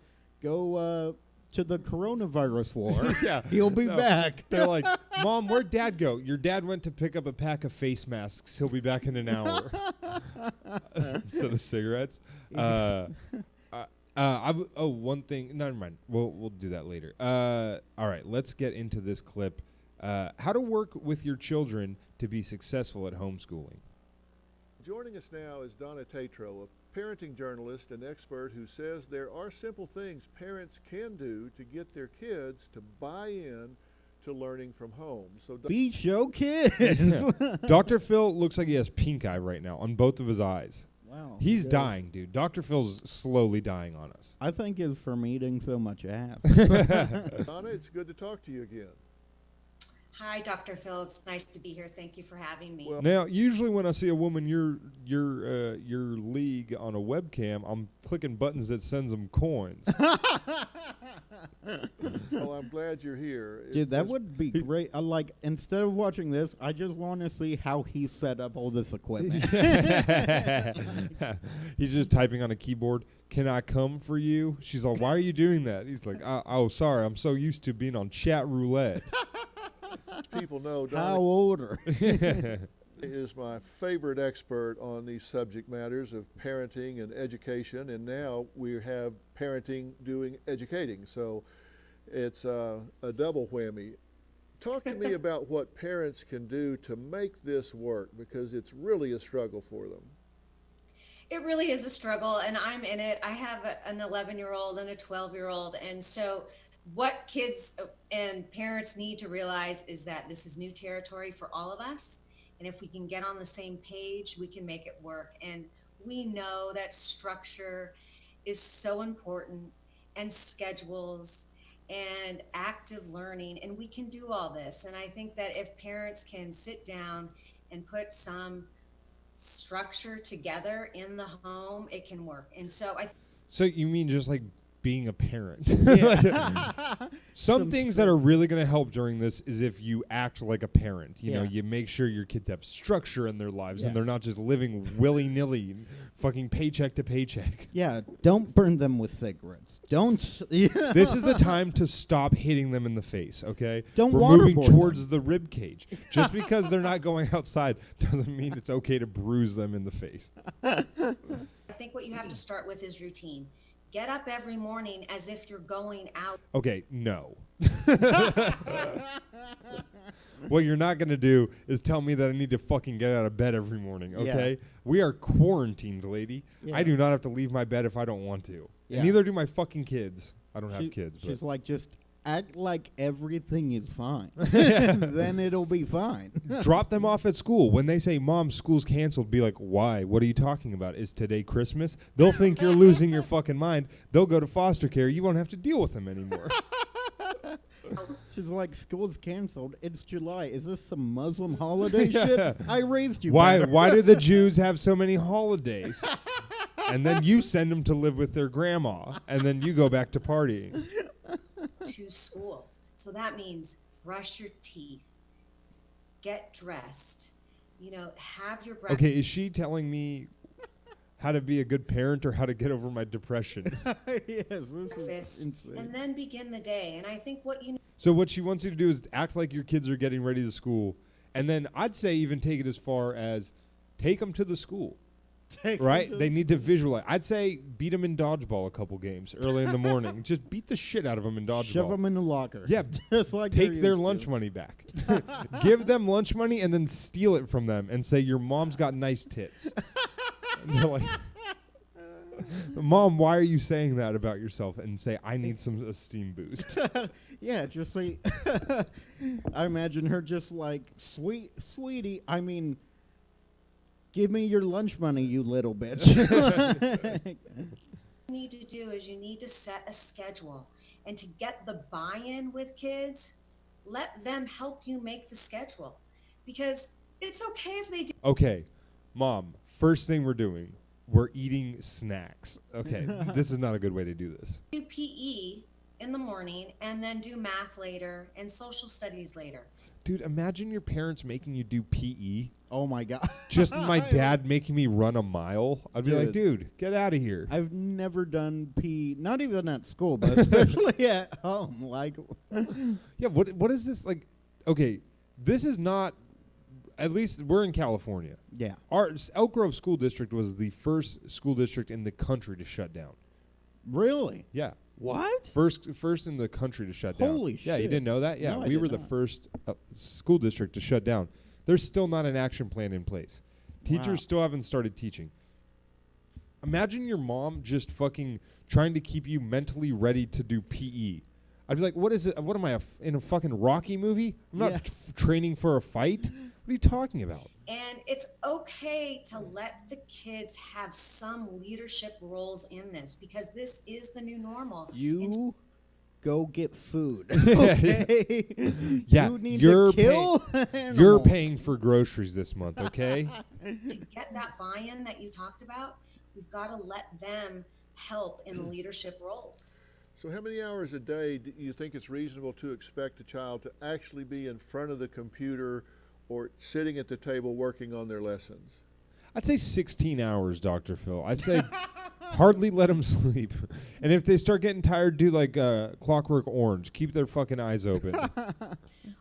go to the coronavirus war. Yeah. He'll be No. back. They're like, Mom, where'd Dad go? Your dad went to pick up a pack of face masks. He'll be back in an hour. Instead of cigarettes. One thing. Never mind. We'll do that later. All right, let's get into this clip. How to work with your children to be successful at homeschooling. Joining us now is Donna Tatro, a parenting journalist and expert who says there are simple things parents can do to get their kids to buy in to learning from home. So, Beach your kids. Dr. Phil looks like he has pink eye right now on both of his eyes. Wow. He's he does. dying, dude. Dr. Phil's slowly dying on us. I think it's from eating so much ass. Donna, it's good to talk to you again. Hi, Dr. Phil. It's nice to be here. Thank you for having me. Well, Now, usually when I see a woman your league on a webcam, I'm clicking buttons that sends them coins. well, I'm glad you're here. Dude, that It's- would be great. I like, instead of watching this, I just want to see how he set up all this equipment. He's just typing on a keyboard. Can I come for you? She's like, why are you doing that? He's like, oh, sorry. I'm so used to being on chat roulette. people know How Donna older? is my favorite expert on these subject matters of parenting and education, and now we have parenting doing educating. So it's a double whammy. Talk to me about what parents can do to make this work, because it's really a struggle for them. It really is a struggle, and I'm in it. I have an 11-year-old and a 12-year-old, and so what kids and parents need to realize is that this is new territory for all of us, and if we can get on the same page, we can make it work. And we know that structure is so important, and schedules and active learning, and we can do all this. And I think that if parents can sit down and put some structure together in the home, it can work. And so So you mean just like being a parent? Yeah. Some things that are really going to help during this is if you act like a parent. You know, Yeah. you make sure your kids have structure in their lives Yeah. and they're not just living willy-nilly, fucking paycheck to paycheck. Yeah, don't burn them with cigarettes. Don't. This is the time to stop hitting them in the face, okay? Don't We're moving waterboard towards the rib cage. Just because they're not going outside doesn't mean it's okay to bruise them in the face. I think what you have to start with is routine. Get up every morning as if you're going out. Okay, no. What you're not going to do is tell me that I need to fucking get out of bed every morning, okay? We are quarantined, lady. Yeah. I do not have to leave my bed if I don't want to. Yeah. And neither do my fucking kids. I don't have She- kids, but She's like, just act like everything is fine. Then it'll be fine. drop them off at school. When they say, Mom, school's canceled, be like, why? What are you talking about? Is today Christmas? They'll think you're losing your fucking mind. They'll go to foster care. You won't have to deal with them anymore. She's like, school's canceled. It's July. Is this some Muslim holiday Yeah. shit? I raised you. Why better. Why do the Jews have so many holidays? And then you send them to live with their grandma, and then you go back to partying. To school. So that means brush your teeth, get dressed, have your breakfast. Okay, is she telling me how to be a good parent or how to get over my depression? Yes, this is insane. And then begin the day. And I think what you So what she wants you to do is act like your kids are getting ready to school, and then I'd say even take it as far as take them to the school. Right? They need to visualize. I'd say beat them in dodgeball a couple games early in the morning. Just beat the shit out of them in dodgeball. Shove them in the locker. Yeah, Just like take they're their used to. lunch money back. Give them lunch money and then steal it from them and say your mom's got nice tits. And they're like, Mom, why are you saying that about yourself? And say, I need some esteem boost. Yeah, just say. I imagine her just like, sweetie. I mean, give me your lunch money, you little bitch. need to do is you need to set a schedule. And to get the buy-in with kids, let them help you make the schedule. Because it's okay if they do Okay, Mom, first thing we're doing, we're eating snacks. Okay, this is not a good way to do this. PE in the morning and then do math later and social studies later. Dude, imagine your parents making you do PE. Oh my god. Just my dad making me run a mile. I'd be like, Dude. dude, get out of here. I've never done pee, not even at school, but especially at home. Like, Yeah, what is this like? Okay, this is not. At least we're in California. yeah. Our Elk Grove School District was the first school district in the country to shut down. Really? Yeah, What? First in the country to shut down. Holy Yeah, you shit. didn't know that? Yeah, No, I we did were the not. first school district to shut down. There's still not an action plan in place. Teachers Wow. still haven't started teaching. Imagine your mom just fucking trying to keep you mentally ready to do PE. I'd be like, what is it? What am I, in a fucking Rocky movie? I'm not Yeah. training for a fight. What are you talking about? And it's okay to let the kids have some leadership roles in this because this is the new normal. You go get food. Yeah. Okay? Yeah, You need you're to kill You're animals. paying for groceries this month, okay? To get that buy-in that you talked about, we've got to let them help in the leadership roles. So how many hours a day do you think it's reasonable to expect a child to actually be in front of the computer or sitting at the table working on their lessons? I'd say 16 hours, Dr. Phil. I'd say hardly let them sleep. And if they start getting tired, do like Clockwork Orange. Keep their fucking eyes open.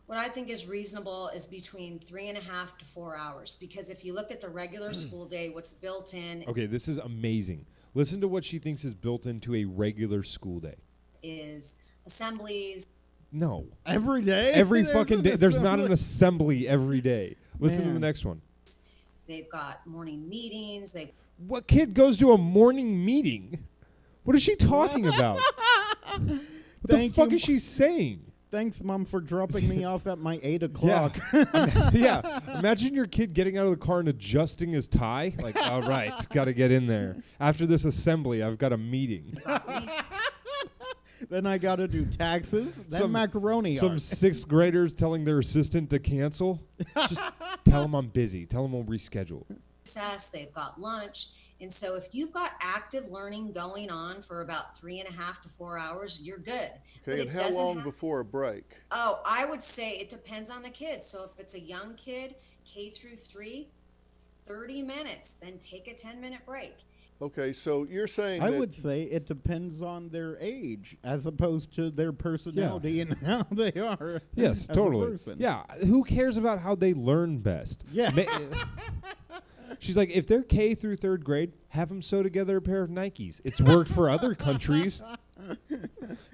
What I think is reasonable is between 3.5 to 4 hours because if you look at the regular school day, what's built in Okay, this is amazing. Listen to what she thinks is built into a regular school day. is assemblies. No. Every day? Every There's fucking an day. There's not an assembly. assembly every day. Listen to the Man. next one. They've got morning meetings. They've What kid goes to a morning meeting? What is she talking about? What the Thank fuck you. is she saying? Thanks, Mom, for dropping me off at my 8 o'clock. Yeah. Imagine your kid getting out of the car and adjusting his tie. Like, all right, got to get in there. After this assembly, I've got a meeting. got these Then I got to do taxes, then Some- macaroni Some art. sixth graders telling their assistant to cancel. Just tell them I'm busy. Tell them we'll reschedule. recess, they've got lunch. And so if you've got active learning going on for about 3.5 to 4 hours, you're good. But Okay, it and how doesn't long have- before a break? Oh, I would say it depends on the kid. So if it's a young kid, K through 3, 30 minutes, then take a 10-minute break. Okay, so you're saying I that would say it depends on their age as opposed to their personality and how they are. Yes, as a totally. person. Yeah, who cares about how they learn best? Yeah. She's like, if they're K through third grade, have them sew together a pair of Nikes. It's worked for other countries.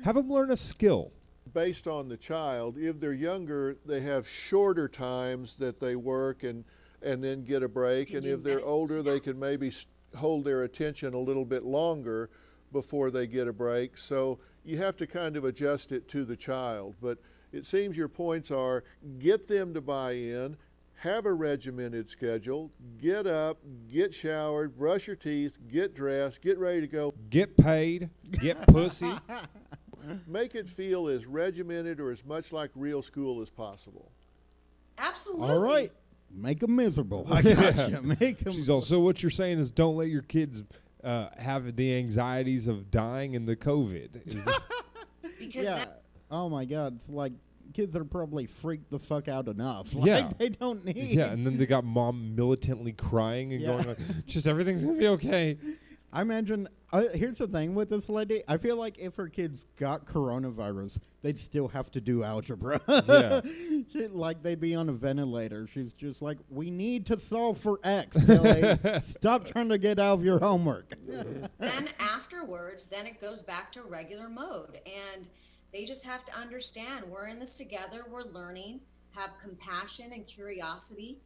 Have them learn a skill. based on the child, if they're younger, they have shorter times that they work and then get a break. Can And do if they're that. older, they can maybe hold their attention a little bit longer before they get a break. So you have to kind of adjust it to the child. But it seems your points are get them to buy in, have a regimented schedule, get up, get showered, brush your teeth, get dressed, get ready to go. Get paid. Get pussy. Make it feel as regimented or as much like real school as possible. Absolutely. All right. Make them miserable. I got you. Make them. She's also, what you're saying is don't let your kids have the anxieties of dying in the COVID. Because Yeah. that, Oh my God. It's like kids are probably freaked the fuck out enough. Like, Yeah. They don't need. Yeah, and then they got mom militantly crying and Yeah. going like, just everything's going to be okay. I imagine. Here's the thing with this lady. I feel like if her kids got coronavirus, they'd still have to do algebra. Yeah. Like they'd be on a ventilator. She's just like, we need to solve for X. Billy. Stop trying to get out of your homework. then afterwards, then it goes back to regular mode. And they just have to understand we're in this together, we're learning, have compassion and curiosity,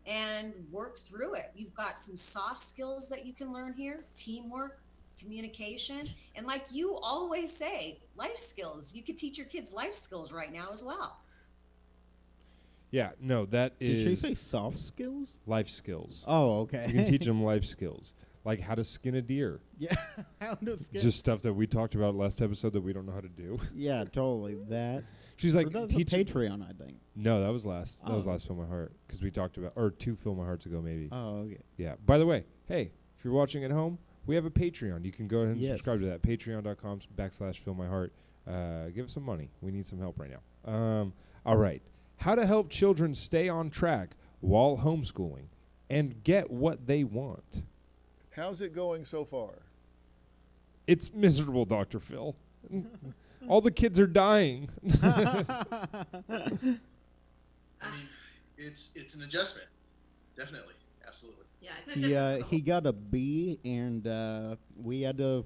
and work through it. You've got some soft skills that you can learn here, teamwork, communication, and like you always say, life skills. You could teach your kids life skills right now as well. Yeah, no, that Did she is say soft skills? life skills. Oh, okay. You can teach them life skills, like how to skin a deer. Yeah. How to skip. Just stuff that we talked about last episode that we don't know how to do. Yeah, totally. That. She's Or like, that was teach. a Patreon, I think. No, that was last. That was Oh. last Fill My Heart because we talked about, or 2 Fill My Hearts ago maybe. Oh, okay. Yeah. By the way, hey, if you're watching at home, we have a Patreon. You can go ahead and Yes. subscribe to that. Patreon.com/Fill My Heart. Give us some money. We need some help right now. All right. How to help children stay on track while homeschooling and get what they want. How's it going so far? It's miserable, Dr. Phil. All the kids are dying. I mean, it's an adjustment, definitely, absolutely. Yeah, it's just He got a B, and we had to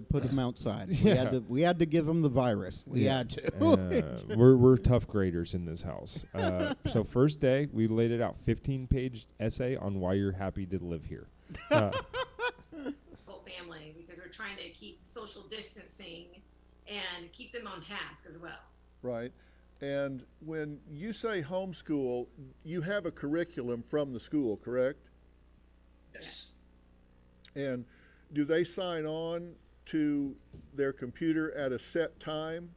put him outside. Yeah. We had to give him the virus. We had to. We're tough graders in this house. So first day, we laid it out, 15-page essay on why you're happy to live here. whole family because we're trying to keep social distancing and keep them on task as well. Right. And when you say homeschool, you have a curriculum from the school, correct? Yes. And do they sign on to their computer at a set time?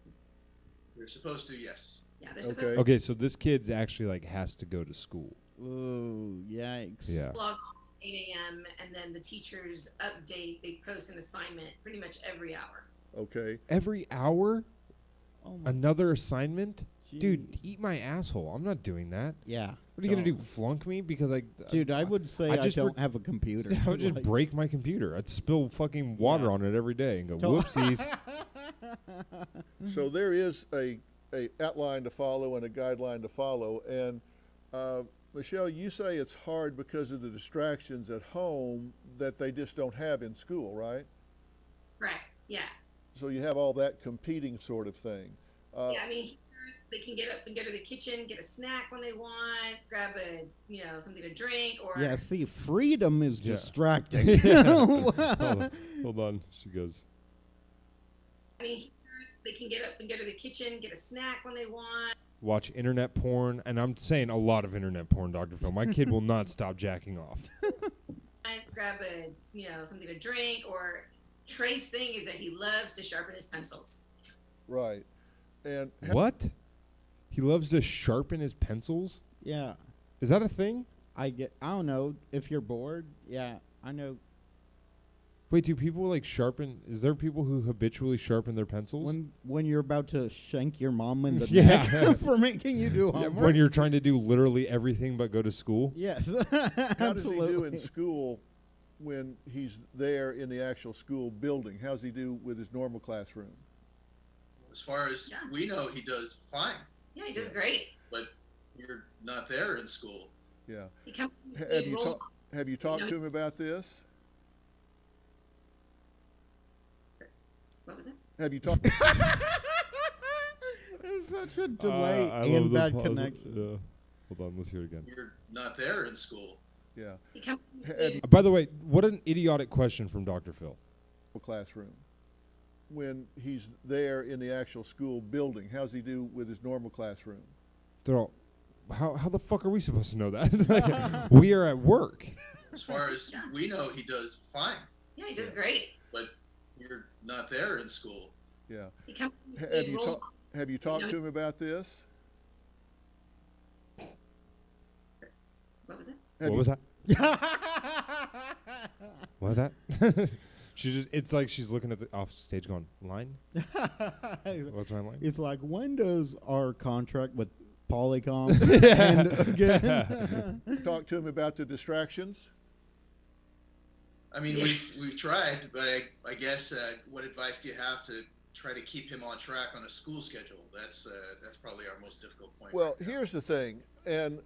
You're supposed to, yes. Yeah, they're Okay. supposed to Okay, so this kid's actually like has to go to school. Ooh, yikes. Yeah. log on at 8 a.m. and then the teachers update. They post an assignment pretty much every hour. Okay. Every hour, Oh my another assignment? Dude, jeez. eat my asshole. I'm not doing that. Yeah. What are you going to do, don't. flunk me? Because Dude, I would say I just don't have a computer. I would just Like, break my computer. I'd spill fucking water Yeah. on it every day and go, To- whoopsies. So there is a outline to follow and a guideline to follow. And Michelle, you say it's hard because of the distractions at home that they just don't have in school, right? Right. Yeah. So you have all that competing sort of thing. Yeah. I mean, here they can get up and go to the kitchen, get a snack when they want, grab a something to drink, or Yeah, see, freedom is Yeah. distracting. Hold on. She goes, I mean, here they can get up and go to the kitchen, get a snack when they want. watch internet porn. And I'm saying a lot of internet porn, Dr. Phil. My kid will not stop jacking off. Grab a something to drink, or Trey's thing is that he loves to sharpen his pencils. Right. And What? He loves to sharpen his pencils? Yeah, Is that a thing? I don't know if you're bored. Yeah, I know. Wait, do people like sharpen? Is there people who habitually sharpen their pencils? When you're about to shank your mom in the Yeah. neck for making you do Yeah, homework. when you're trying to do literally everything but go to school? Yes, how does he do absolutely. in school when he's there in the actual school building? How's he do with his normal classroom? As far as Yeah. we know, he does fine, Yeah, he does great. but you're not there in school. Yeah. He comes. Have you have you talked to him about this? What was it? Have you talked? There's such a delay I and love the bad pause. connection. Yeah. Hold on, let's hear it again. You're not there in school. Yeah. He comes. Have you- By the way, what an idiotic question from Dr. Phil. Classroom. When he's there in the actual school building, how's he do with his normal classroom? They're all, how the fuck are we supposed to know that? Like, we are at work. As far as Yeah. we know, he does fine, Yeah, he does great. but you're not there in school. Yeah. He comes. Have you talked? Have you talked to him about this? What was it? Have What you- was that? What was that? It's like she's looking at the off stage going, line? What's my line? It's like, when does our contract with Polycom end again? Talk to him about the distractions? I mean, Yeah. we've tried, but I guess what advice do you have to try to keep him on track on a school schedule? That's probably our most difficult point. Well, right now. here's the thing, and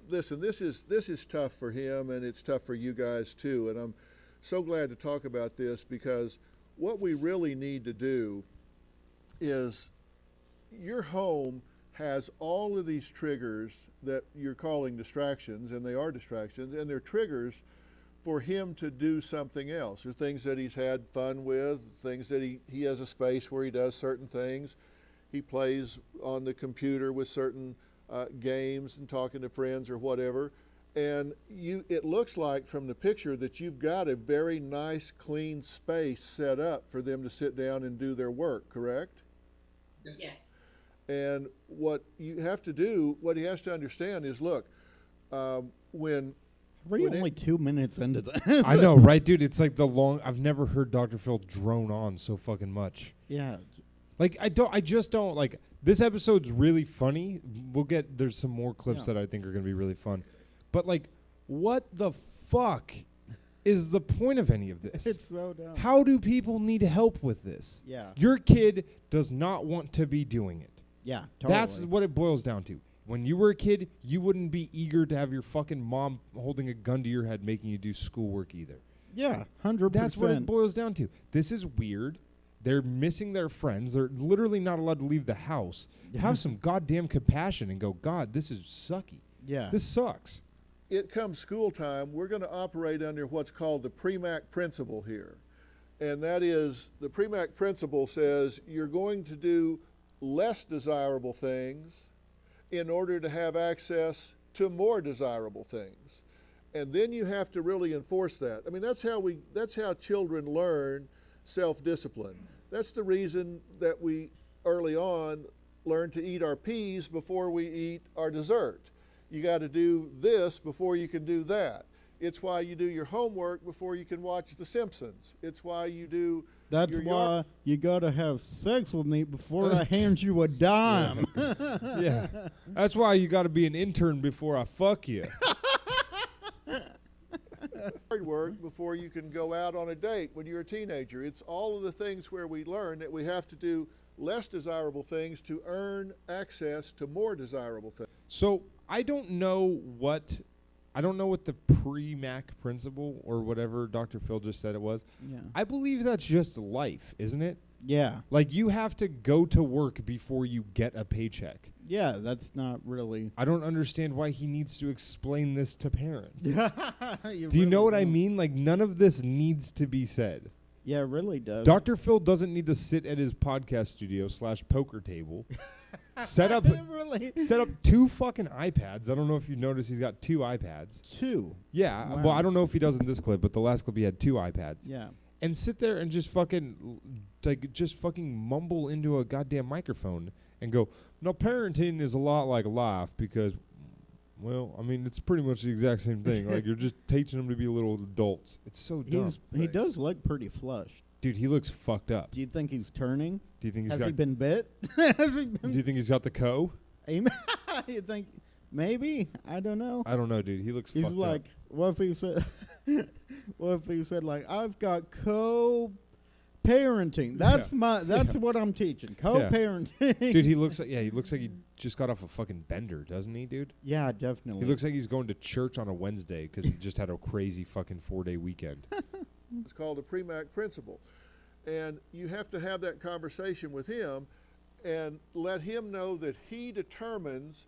listen, this is tough for him, and it's tough for you guys too. And I'm so glad to talk about this, because what we really need to do is, your home has all of these triggers that you're calling distractions, and they are distractions, and they're triggers for him to do something else. There are things that he's had fun with, things that he has a space where he does certain things. He plays on the computer with certain games and talking to friends or whatever. And it looks like from the picture that you've got a very nice, clean space set up for them to sit down and do their work, correct? Yes. And what you have to do, what he has to understand is, look, when We're When it- only 2 minutes into that. I know, right, dude? It's like I've never heard Dr. Phil drone on so fucking much. Yeah. Like, I just don't, like, this episode's really funny. There's some more clips Yeah. that I think are going to be really fun. But, like, what the fuck is the point of any of this? It's so dumb. How do people need help with this? Yeah. Your kid does not want to be doing it. Yeah, totally. That's what it boils down to. when you were a kid, you wouldn't be eager to have your fucking mom holding a gun to your head making you do schoolwork either. Yeah, 100%. That's what it boils down to. This is weird. They're missing their friends. They're literally not allowed to leave the house. Have some goddamn compassion and go, God, this is sucky. Yeah. This sucks. It comes school time, we're going to operate under what's called the PREMAC principle here. And that is, the PREMAC principle says you're going to do less desirable things in order to have access to more desirable things. And then you have to really enforce that. I mean, that's how children learn self-discipline. That's the reason that we early on learn to eat our peas before we eat our dessert. You got to do this before you can do that. It's why you do your homework before you can watch The Simpsons. It's why you do. That's your why you gotta have sex with me before I hand you a dime. Yeah. That's why you got to be an intern before I fuck you. Hard work before you can go out on a date when you're a teenager. It's all of the things where we learn that we have to do less desirable things to earn access to more desirable things. So I don't know what the pre-Mac principle or whatever Dr. Phil just said it was. Yeah. I believe that's just life, isn't it? Yeah. Like you have to go to work before you get a paycheck. Yeah, that's not really. I don't understand why he needs to explain this to parents. Do Do you know what I mean? Like none of this needs to be said. Yeah, it really does. Dr. Phil doesn't need to sit at his podcast studio / poker table, set up really? set up 2 fucking iPads. I don't know if you noticed he's got 2 iPads. 2. Yeah, Wow. well, I don't know if he does in this clip, but the last clip he had 2 iPads. Yeah. And sit there and just fucking mumble into a goddamn microphone and go, "No, parenting is a lot like life because, well, I mean, it's pretty much the exact same thing. Like you're just teaching them to be little adults. It's so dumb, He does look pretty flushed. dude. He looks fucked up. Do you think he's turning? Do you think he's Has got? he been bit? Has he been? Do you think he's got the co? You think maybe? I don't know. I don't know, dude. He looks He's fucked like, up. what if he said? What if he said like, I've got co-parenting. That's what I'm teaching. Co-parenting. Dude, he looks like he just got off a fucking bender, doesn't he, dude? Yeah, definitely. He looks like he's going to church on a Wednesday because he just had a crazy fucking 4-day weekend. It's called the PREMAC principle. And you have to have that conversation with him and let him know that he determines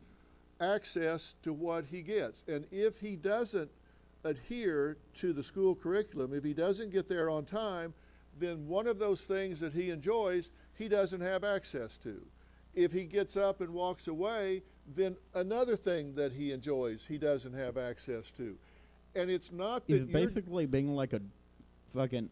access to what he gets. And if he doesn't adhere to the school curriculum, if he doesn't get there on time, then one of those things that he enjoys, he doesn't have access to. If he gets up and walks away, then another thing that he enjoys, he doesn't have access to. And it's not that He's basically being like a fucking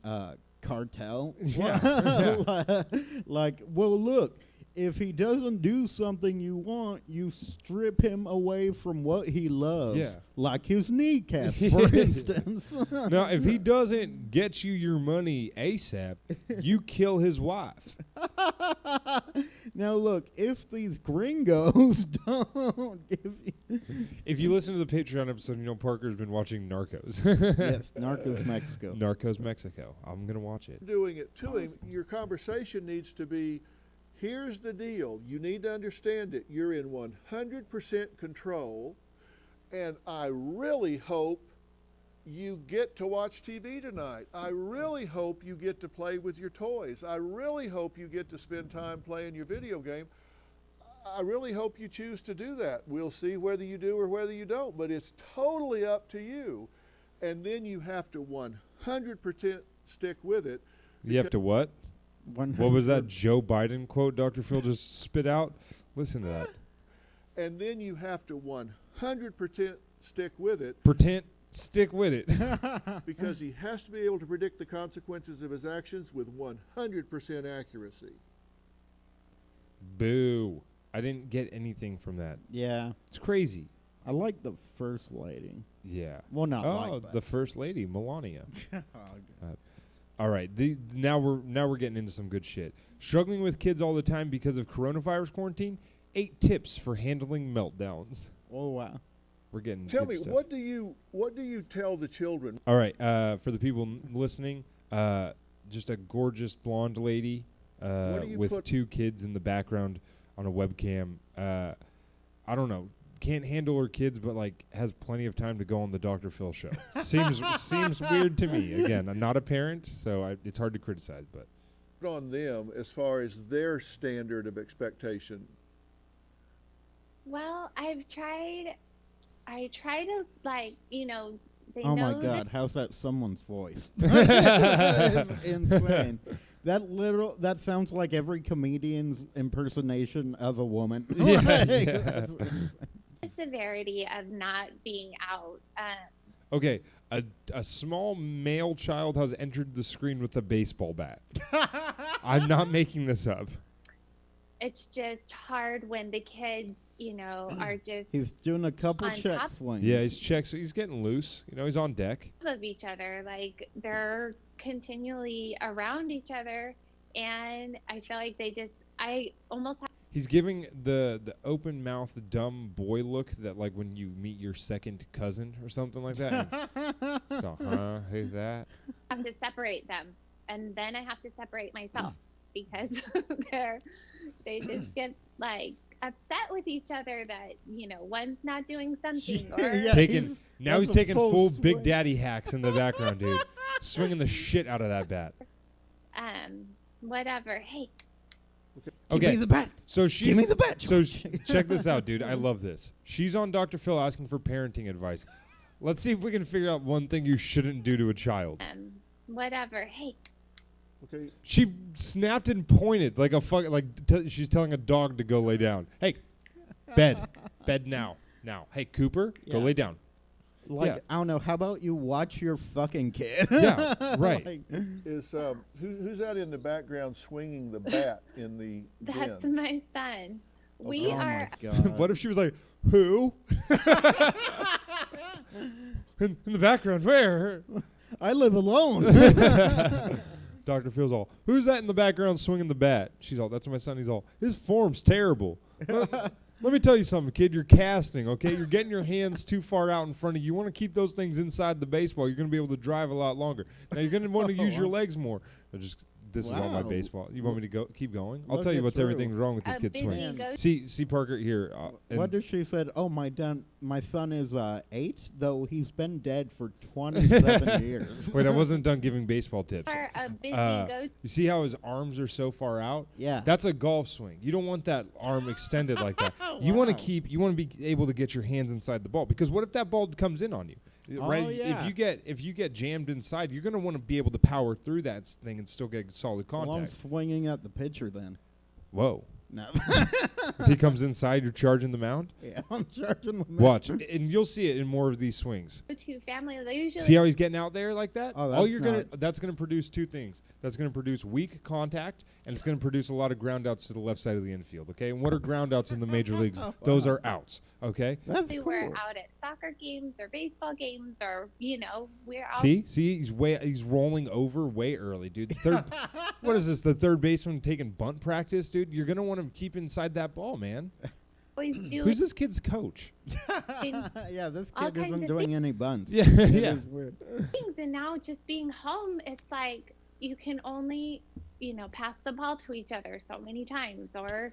cartel. Yeah. Like, well, look, if he doesn't do something you want, you strip him away from what he loves. Yeah. Like his kneecaps, for instance. Now, if he doesn't get you your money ASAP, you kill his wife. Now, look, if these gringos don't give you... If you listen to the Patreon episode, you know Parker's been watching Narcos. Yes, Narcos Mexico. Narcos Mexico. I'm going to watch it. doing it to him, your conversation needs to be, here's the deal. You need to understand it. You're in 100% control, and I really hope you get to watch TV tonight. I really hope you get to play with your toys. I really hope you get to spend time playing your video game. I really hope you choose to do that. We'll see whether you do or whether you don't, but it's totally up to you. And then you have to 100% stick with it. You have to what? What was that Joe Biden quote Dr. Phil just spit out? Listen to that. And then you have to 100% stick with it Stick with it. because he has to be able to predict the consequences of his actions with 100% accuracy. Boo. I didn't get anything from that. Yeah. It's crazy. I like the first lady. Yeah. Well, not Oh, like, but- the first lady, Melania. Oh, good. All right, now we're getting into some good shit. Struggling with kids all the time because of coronavirus quarantine. 8 tips for handling meltdowns. Oh, wow. We're getting. Tell good me, stuff. what do you tell the children? All right, for the people listening, just a gorgeous blonde lady What do you with put- 2 kids in the background on a webcam. I don't know. can't handle her kids, but like has plenty of time to go on the Dr. Phil show. Seems weird to me. Again, I'm not a parent, so it's hard to criticize. But On them as far as their standard of expectation. Well, I try to like, they Oh know my that God, how's that someone's voice? It's insane. That sounds like every comedian's impersonation of a woman. Yeah, Like, yeah. that's insane. the severity of not being out. okay, a small male child has entered the screen with a baseball bat. I'm not making this up. It's just hard when the kids, are just He's doing a couple On check top- swings. Yeah, he's getting loose. He's on deck. of each other. Like they're continually around each other, and I feel like I almost He's giving the open mouth dumb boy look that like when you meet your second cousin or something like that. And so, who's that? have to separate them, and then I have to separate myself because they just get like upset with each other that one's not doing something or Yeah, Now he's that's a taking full swing. Big Daddy hacks in the background, dude. Swinging the shit out of that bat. whatever. Hey, Give Okay, me the bat. so she's Give me the bat. So George. check this out, dude. I love this. She's on Dr. Phil asking for parenting advice. Let's see if we can figure out one thing you shouldn't do to a child. whatever. Hey, Okay, She snapped and pointed like a fuck, like she's telling a dog to go lay down. Hey, bed now. Hey, Cooper, go Yeah. lay down. Like, Yeah. I don't know. How about you watch your fucking kid? Yeah, right. Like, is who's that in the background swinging the bat in the that's den? my son. We oh are. my God. What if she was like, who? in the background, where? I live alone. Dr. Phil's all, who's that in the background swinging the bat? She's all, that's my son. He's all, his form's terrible. Let me tell you something, kid. You're casting, okay? You're getting your hands too far out in front of you. You want to keep those things inside the baseball. You're going to be able to drive a lot longer. Now, you're going to want to use your legs more. This is all my Wow. baseball. You want me to go keep going? I'll Look tell you it what's through. everything wrong with this A kid's busy swing. go- See, Parker, here. What did she said? Oh, my son is 8, though he's been dead for 27 years. Wait, I wasn't done giving baseball tips. Are a busy go. You see how his arms are so far out? Yeah. That's a golf swing. You don't want that arm extended like that. You want Wow. you want to be able to get your hands inside the ball, because what if that ball comes in on you? Oh, Right? yeah. If you get jammed inside, you're going to want to be able to power through that thing and still get solid Well, I'm contact. swinging at the pitcher then. Whoa. No. If he comes inside, you're charging the mound? Yeah, I'm charging the man. Watch. And you'll see it in more of these swings. To family, they usually See how he's getting out there like that? Oh, All that's you're that's gonna produce two things. That's gonna produce weak contact, and it's gonna produce a lot of ground outs to the left side of the infield. Okay, and what are ground outs in the major leagues? Those are outs. Okay. That's we cool. were out at soccer games or baseball games or we're out. See, he's rolling over way early, dude. What is this? The third baseman taking bunt practice, dude. You're gonna want to keep inside that ball, man. Always doing Who's this kid's coach? Yeah, this All kid kinds isn't of doing any bunts. Yeah, It yeah. is weird. things, and now just being home, it's like you can only pass the ball to each other so many times, or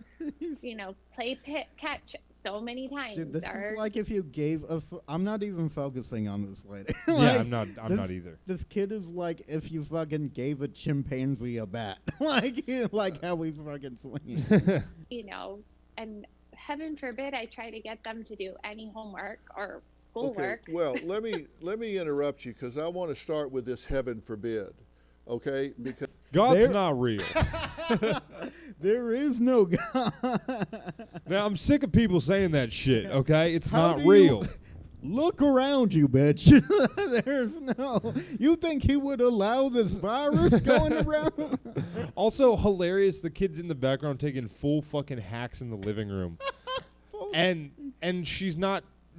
play pit catch so many times. Dude, this or is like if you gave I'm not even focusing on this lady. Yeah, Like, I'm not this- either. This kid is like if you fucking gave a chimpanzee a bat. like how he's fucking swinging. and heaven forbid I try to get them to do any homework or Okay, schoolwork. well, let me interrupt you because I want to start with this heaven forbid, okay? Because God's There- not real. There is no God. Now I'm sick of people saying that shit. Okay, it's How not do real. you- Look around you, bitch. There's no. You think he would allow this virus going around? Also hilarious, the kids in the background taking full fucking hacks in the living room. and she's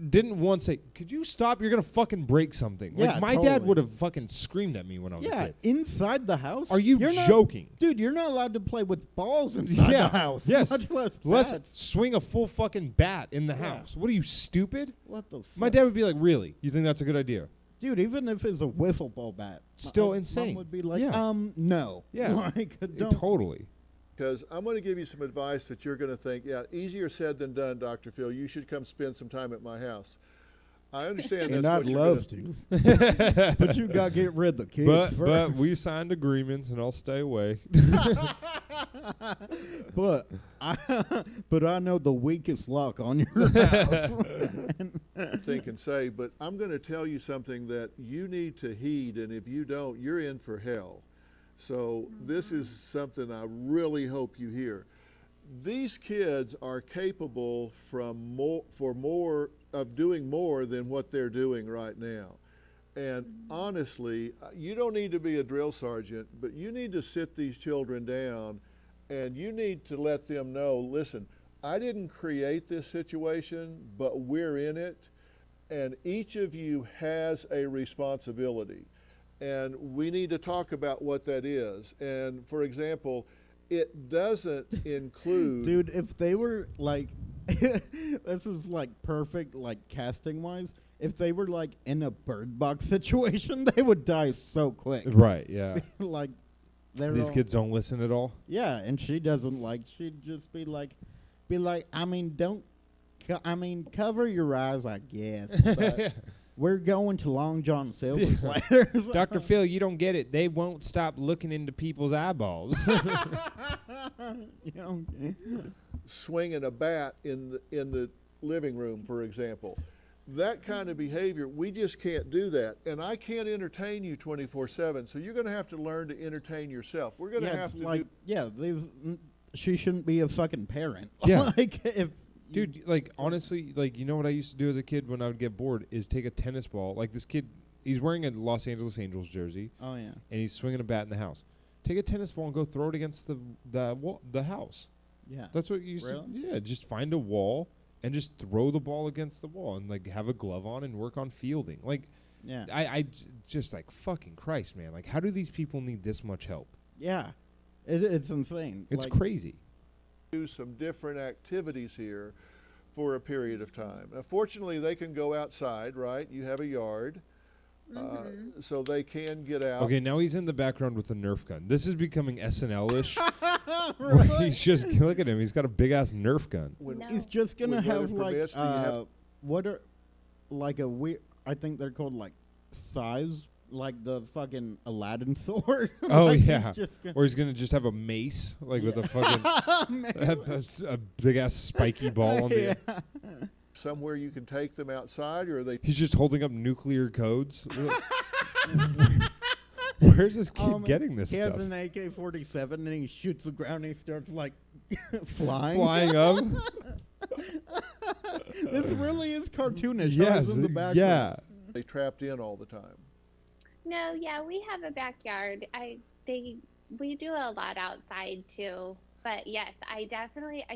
didn't once say, could you stop? You're gonna fucking break something. Yeah, like my dad totally. would have fucking screamed at me when I was a Yeah, kid. inside the house. Are you You're not- joking? Dude, you're not allowed to play with balls inside Yeah, the house. yes. Much less Let's bats. swing a full fucking bat in the Yeah. house. What are you, stupid? What the fuck? My dad would be like, really? You think that's a good idea? Dude, even if it's a wiffle ball bat. Still Mom insane. would be like, Yeah. no. Yeah. Like, don't. Totally. because I'm going to give you some advice that you're going to think, yeah, easier said than done, Dr. Phil. You should come spend some time at my house. I understand that's And what I'd you're love to. But you got to get rid of the kids But first. we signed agreements, and I'll stay away. but I know the weakest lock on your house. think and say, but I'm going to tell you something that you need to heed, and if you don't, you're in for hell. So this is something I really hope you hear. These kids are capable of doing more than what they're doing right now. And honestly, you don't need to be a drill sergeant, but you need to sit these children down and you need to let them know, listen, I didn't create this situation, but we're in it, and each of you has a responsibility. And we need to talk about what that is. And for example, it doesn't include. Dude, if they were like, this is like perfect, like casting wise. If they were like in a Bird Box situation, they would die so quick. Right, yeah. Like, they're These all- kids don't listen at all. Yeah, and she doesn't like. She'd just be like, I mean, cover your eyes, I guess. But we're going to Long John Silver's later. Dr. Phil, you don't get it. They won't stop looking into people's eyeballs. You know, Swinging a bat in the living room, for example. That kind of behavior, we just can't do that. And I can't entertain you 24/7, so you're going to have to learn to entertain yourself. We're going to yeah, have it's to like, she shouldn't be a fucking parent. Yeah. Like, if Dude, like, honestly, like, you know what I used to do as a kid when I would get bored is take a tennis ball. Like, this kid, he's wearing a Los Angeles Angels jersey, oh yeah, and he's swinging a bat in the house. Take a tennis ball and go throw it against the house. yeah. That's what you used Really? to. Yeah, just find a wall and just throw the ball against the wall and like have a glove on and work on fielding. Like, Yeah. just like fucking Christ, man. Like, how do these people need this much help? Yeah. It's insane. It's Like, crazy. do some different activities here for a period of time. Now, fortunately, they can go outside, right? You have a yard, so they can get out. Okay, now he's in the background with a Nerf gun. This is becoming SNL-ish. Where he's just look at him. He's got a big ass Nerf gun. When No. He's just gonna When weather have like permits, do you have- what are like a weird? I think they're called like size, like the fucking Aladdin sword. Oh Like, he's yeah, just gonna- or he's gonna just have a mace, like with a fucking a big ass spiky ball on the. Yeah. somewhere you can take them outside, or are they He's just holding up nuclear codes. Where's this kid Man, getting this he stuff? has an AK-47 and he shoots the ground and he starts like flying. Flying up? This really is cartoonish. Yes, in the background. yeah. they trapped in all the time? No, yeah, we have a backyard. We do a lot outside too. But yes, I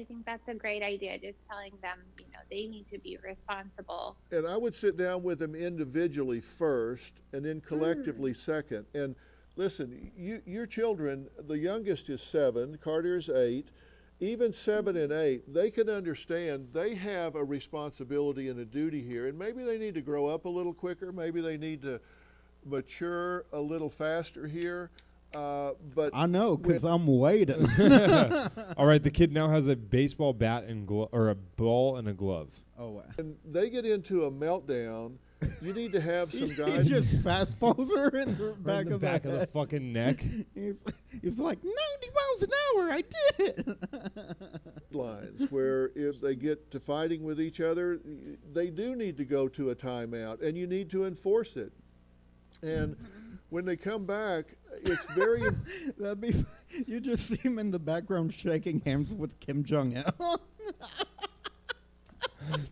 think that's a great idea. Just telling them, they need to be responsible. And I would sit down with them individually first, and then collectively second. And listen, your children, the youngest is 7, Carter is 8. Even 7 and 8, they can understand they have a responsibility and a duty here, and maybe they need to grow up a little quicker. Maybe they need to mature a little faster here. But I know, because I'm waiting. All right, the kid now has a baseball bat and or a ball and a glove. Oh, wow. when they get into a meltdown, you need to have some He guidance. just fastballs her in the Right back, in the of, back the of the head. fucking neck. He's like, 90 miles an hour, I did it. Lines where if they get to fighting with each other, they do need to go to a timeout, and you need to enforce it. And when they come back, it's very That'd be. You just see him in the background shaking hands with Kim Jong Il.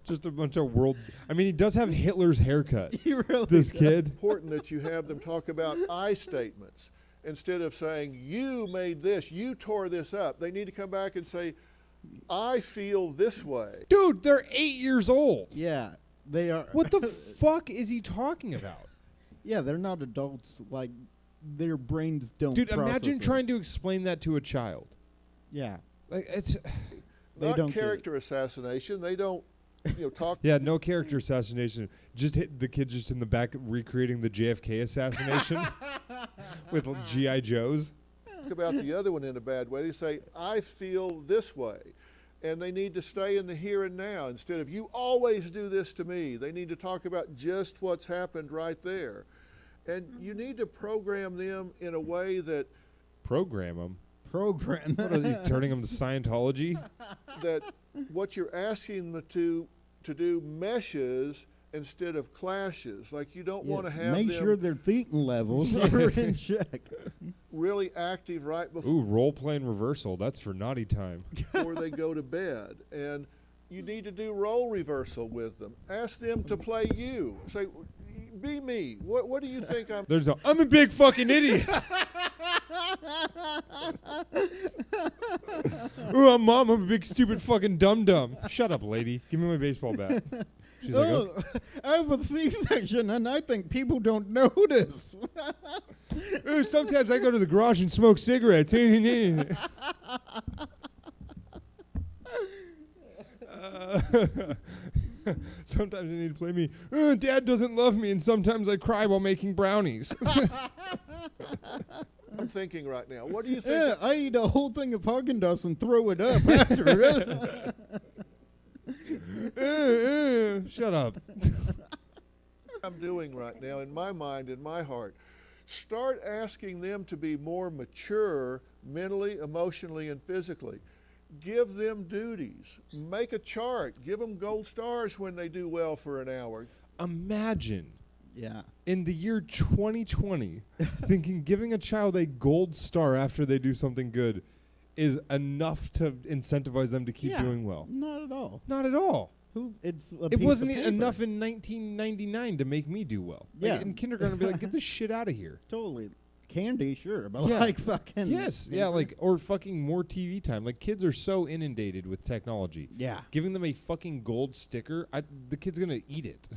Just a bunch of world. I mean, he does have Hitler's haircut. He really This does. kid. important that you have them talk about I statements instead of saying, you made this, you tore this up. They need to come back and say, I feel this way. Dude, they're 8 years old. Yeah, they are. What the fuck is he talking about? Yeah, they're not adults. Like, their brains don't. Dude, process imagine it. trying to explain that to a child. Yeah, Like, it's. They Not don't get it. character assassination. They don't, talk. Yeah, no character assassination. Just hit the kid just in the back recreating the JFK assassination with G.I. Joes. talk about the other one in a bad way. They say, I feel this way. And they need to stay in the here and now instead of, you always do this to me. They need to talk about just what's happened right there. And you need to program them in a way that Program them. Program. What are you turning them to Scientology? that what you're asking them to do meshes instead of clashes. Like you don't want to have Make them sure their thetan levels are in check. really active right before Ooh, role playing reversal. That's for naughty time. they go to bed. And you need to do role reversal with them. Ask them to play you. Say, be me. What do you think I'm? I'm a big fucking idiot. Ooh, I'm a big stupid fucking dum dum. Shut up, lady. Give me my baseball bat. She's like, Oh, I have a C-section, and I think people don't notice. Ooh, sometimes I go to the garage and smoke cigarettes. Sometimes they need to play me. Dad doesn't love me, and sometimes I cry while making brownies. I'm thinking right now. What do you think? Yeah, I eat a whole thing of Haagen-Dazs and throw it up after it. Shut up. I'm doing right now in my mind, in my heart. Start asking them to be more mature mentally, emotionally, and physically. Give them duties. Make a chart. Give them gold stars when they do well for an hour. Imagine Yeah. in the year 2020 thinking giving a child a gold star after they do something good is enough to incentivize them to keep Yeah. doing well. Not at all. Not at all. It's a It piece wasn't of paper. enough in 1999 to make me do well. Like, Yeah. in kindergarten, I'd be like, get this shit out of here. Totally. Candy, sure, but Yeah. like fucking. Yes, yeah, paper? like, or fucking more TV time. Like, kids are so inundated with technology. Yeah. Giving them a fucking gold sticker, the kid's gonna eat it.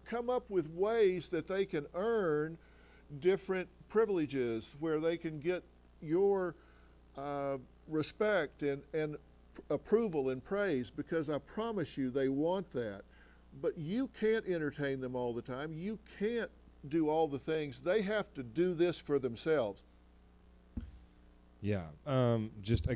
Come up with ways that they can earn different privileges where they can get your respect and approval and praise, because I promise you they want that. But you can't entertain them all the time. You can't do all the things. They have to do this for themselves. Yeah. Just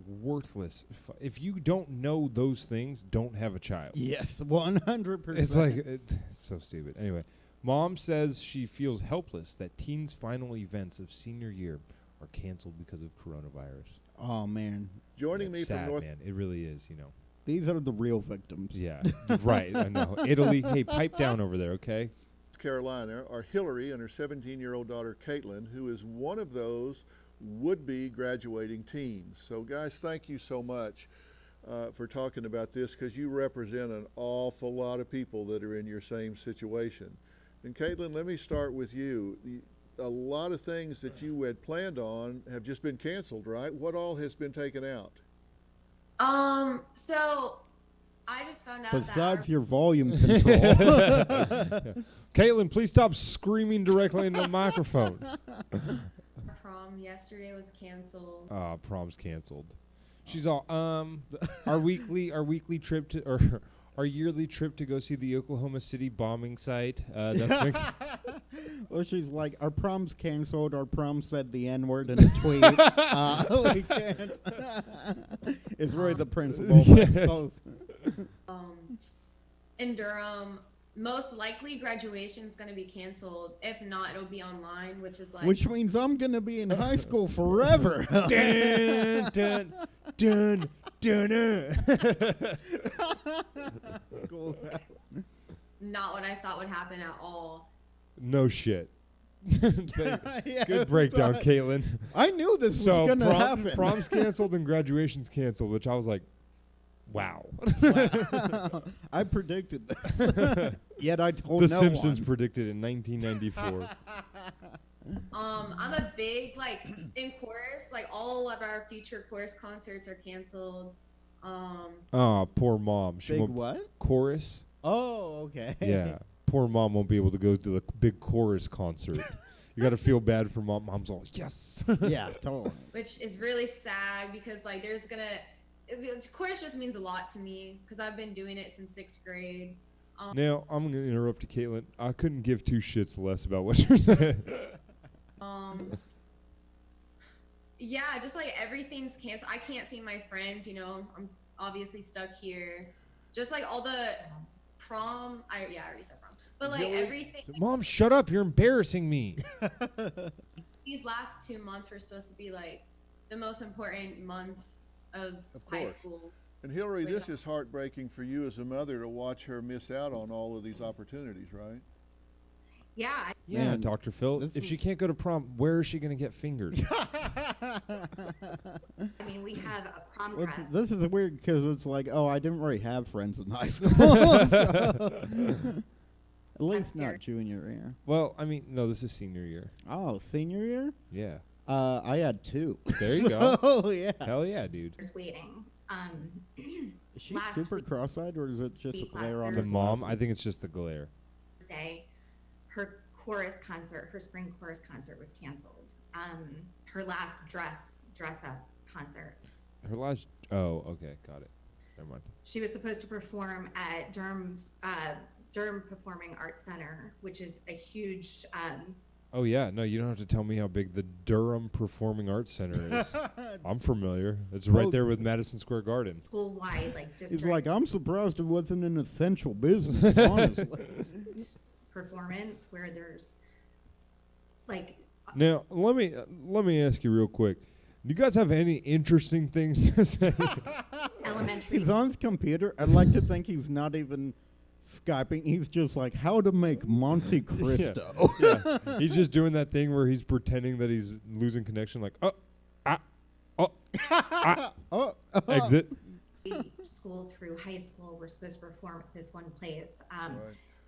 worthless. If you don't know those things, don't have a child. Yes, 100%. It's like it's so stupid. Anyway, mom says she feels helpless that teens' final events of senior year are canceled because of coronavirus. Oh man, Joining It's me sad, from North man. It really is. You know. these are the real victims. Yeah. Right. I know. Italy. Hey, pipe down over there, okay? Carolina are Hillary and her 17-year-old daughter Caitlin, who is one of those would-be graduating teens. So guys, thank you so much for talking about this, because you represent an awful lot of people that are in your same situation. And Caitlin, let me start with you. A lot of things that you had planned on have just been canceled, right? What all has been taken out? So I just found out Besides that your volume control. Caitlin, please stop screaming directly into the microphone. our prom yesterday was canceled. Prom's canceled. She's all our weekly trip to or our yearly trip to go see the Oklahoma City bombing site. That's been Well, she's like, our prom's canceled. Our prom said the N-word in a tweet. We can't. It's really the principal. Yes. In Durham, most likely graduation's going to be canceled. If not, it'll be online, which is like Which means I'm going to be in high school forever. dun, dun, dun, dun, dun. School's out. not what I thought would happen at all. No shit. Yeah, Good breakdown, sorry. Caitlin. I knew this So was going to happen. prom's canceled and graduation's canceled, which I was like, wow. I predicted that. Yet I told The no Simpsons one. predicted in 1994. I'm a big in chorus, all of our future chorus concerts are canceled. Oh, poor mom. She Big won't what? chorus. Oh, okay. Yeah, poor mom won't be able to go to the big chorus concert. You got to feel bad for mom. Mom's all yes. Yeah, totally. Which is really sad because there's chorus just means a lot to me because I've been doing it since 6th grade. Now I'm gonna interrupt you, Caitlin. I couldn't give two shits less about what you're saying. Yeah, just like everything's canceled. I can't see my friends, you know. I'm obviously stuck here. Just like all the prom. I already said prom. But like Hillary? everything. Mom, shut up! You're embarrassing me. These last 2 months were supposed to be like the most important months of high course. school. And Hillary, Which this I- is heartbreaking for you as a mother to watch her miss out on all of these opportunities, right? Yeah, Yeah, Man, Dr. Phil. this If is- she can't go to prom, where is she gonna get fingered? I mean, we have a prom Well, dress. this is weird because it's like, oh, I didn't really have friends in high school. So- At least not scary. junior year. Well, I mean, no, this is senior year. Oh, senior year? Yeah. I had 2. There you go. Oh, yeah. Hell yeah, dude. Is waiting. Is she last super week- cross-eyed, or is it just a week, glare last on The the mom, I think it's just the glare. Thursday, her chorus concert, her spring chorus concert was canceled. Her last dress up concert. Her last. Oh, okay, got it. Never mind. She was supposed to perform at Durham's Durham Performing Arts Center, which is a huge Oh yeah, no, you don't have to tell me how big the Durham Performing Arts Center is. I'm familiar. It's right Oh. there with Madison Square Garden. school-wide like district He's like, I'm surprised it wasn't an essential business, honestly. performance where there's like Now, let me ask you real quick. Do you guys have any interesting things to say? elementary. He's on his computer. I'd like to think he's not even Skyping. He's just like, how to make Monte Cristo. Yeah, he's just doing that thing where he's pretending that he's losing connection, like Oh, exit. School through high school were supposed to perform at this one place. Right.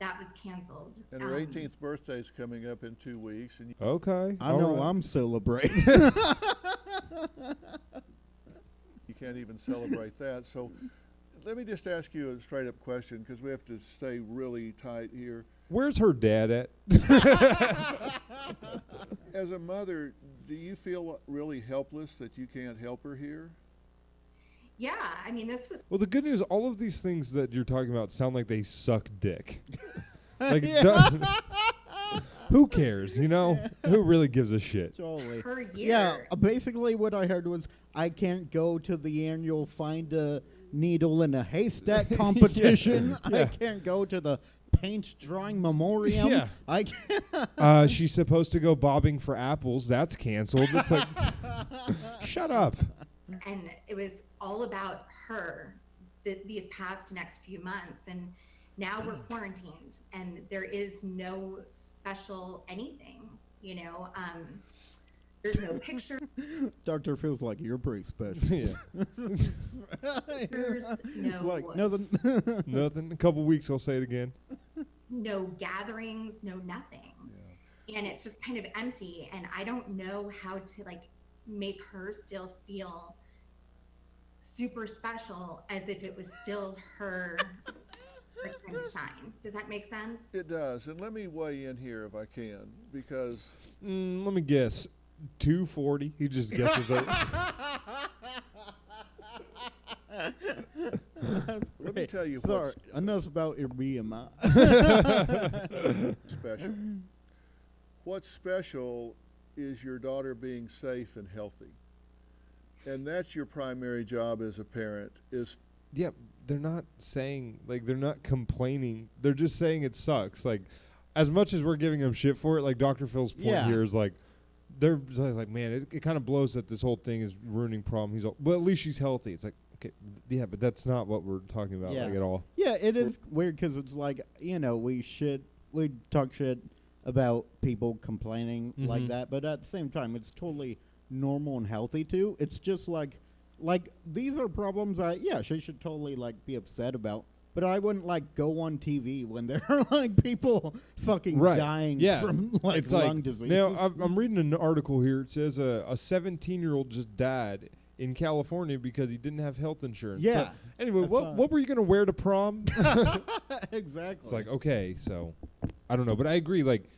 That was canceled. And her 18th birthday is coming up in 2 weeks, and Okay. I know all right. I'm celebrating. you can't even celebrate that. So let me just ask you a straight-up question, because we have to stay really tight here. Where's her dad at? As a mother, do you feel really helpless that you can't help her here? Yeah, I mean, this was Well, the good news, all of these things that you're talking about sound like they suck dick. Like, Yeah. who cares? You know, who really gives a shit? Totally. her year. Yeah, basically what I heard was I can't go to the annual find a needle in a haystack competition. I yeah. can't go to the paint drawing memoriam. Yeah. I can't. She's supposed to go bobbing for apples. That's canceled. It's like, shut up. And it was all about her these past next few months. And now we're quarantined and there is no special anything, you know. There's no pictures, Doctor feels like you're pretty special. Yeah. no, Like nothing. Nothing. A couple weeks, I'll say it again. no gatherings, no nothing. And it's just kind of empty. And I don't know how to like make her still feel super special as if it was still her time to shine. Does that make sense? It does. And let me weigh in here if I can, because Let me guess. 240. He just guesses that. let me tell you Sorry, what's enough about your BMI. special. What's special is your daughter being safe and healthy. And that's your primary job as a parent, is Yeah, they're not saying, like, they're not complaining. They're just saying it sucks. Like, as much as we're giving them shit for it, like Dr. Phil's point Yeah. here is like, they're like, man, it kind of blows that this whole thing is ruining prom. He's all, well, at least she's healthy. It's like, okay, yeah, but that's not what we're talking about, Yeah. like, at all. Yeah, it is weird because it's like, you know, we talk shit about people complaining like Mhm. that, but at the same time, it's totally normal and healthy too. It's just like these are problems she should totally like be upset about. But I wouldn't like go on TV when there are like people fucking Right. dying Yeah. from like It's lung like, disease. now, I'm reading an article here. It says a 17-year-old just died in California because he didn't have health insurance. Yeah. But anyway, I what saw what were you going to wear to prom? Exactly. It's like, okay, so I don't know, but I agree. Like,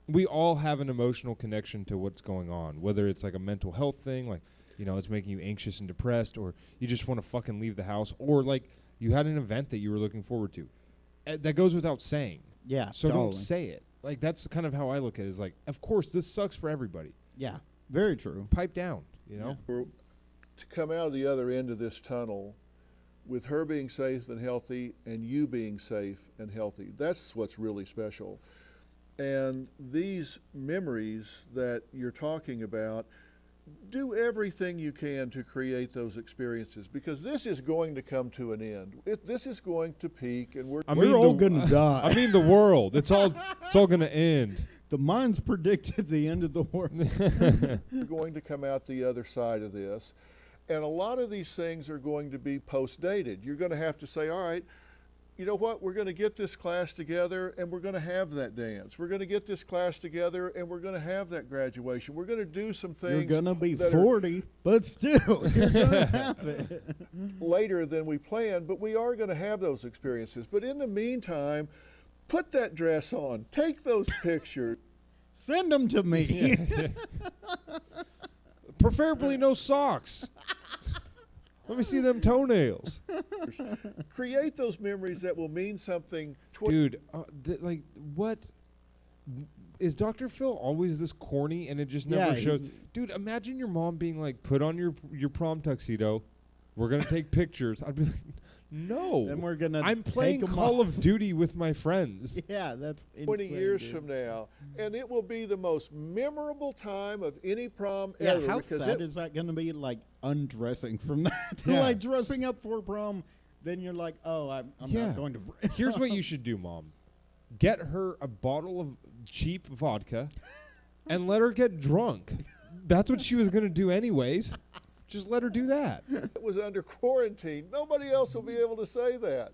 we all have an emotional connection to what's going on, whether it's like a mental health thing, like, you know, it's making you anxious and depressed, or you just want to fucking leave the house, or like you had an event that you were looking forward to. That goes without saying. yeah. So totally. don't say it. like that's kind of how I look at it. Is like, of course, this sucks for everybody. Yeah, very true. Pipe down, you know. To come out of the other end of this tunnel with her being safe and healthy and you being safe and healthy, that's what's really special. And these memories that you're talking about, do everything you can to create those experiences, because this is going to come to an end. This is going to peak, and we're all gonna die. I mean, the world. It's all gonna end. The minds predicted the end of the world. going to come out the other side of this. And a lot of these things are going to be post-dated. You're going to have to say, all right, you know what, we're going to get this class together and we're going to have that dance. We're going to get this class together and we're going to have that graduation. We're going to do some things. You're going to be that 40, but still, you're going to have it. later than we planned, but we are going to have those experiences. But in the meantime, put that dress on, take those pictures. Send them to me. Preferably no socks. Let me see them toenails. Create those memories that will mean something. Dude, like, what? Is Dr. Phil always this corny and it just never shows? Dude, imagine your mom being like, put on your prom tuxedo. We're going to take pictures. I'd be like, no. And we're going to I'm playing Call of Duty with my friends. Yeah, that's 20 insane, years dude. from now, and it will be the most memorable time of any prom Yeah, ever. how because sad is that going to be, like, undressing from that? Yeah. Like, dressing up for prom, then you're like, oh, I'm not going to... Here's what you should do, Mom. Get her a bottle of cheap vodka and let her get drunk. That's what she was going to do anyways. Just let her do that. It was under quarantine. Nobody else will be able to say that.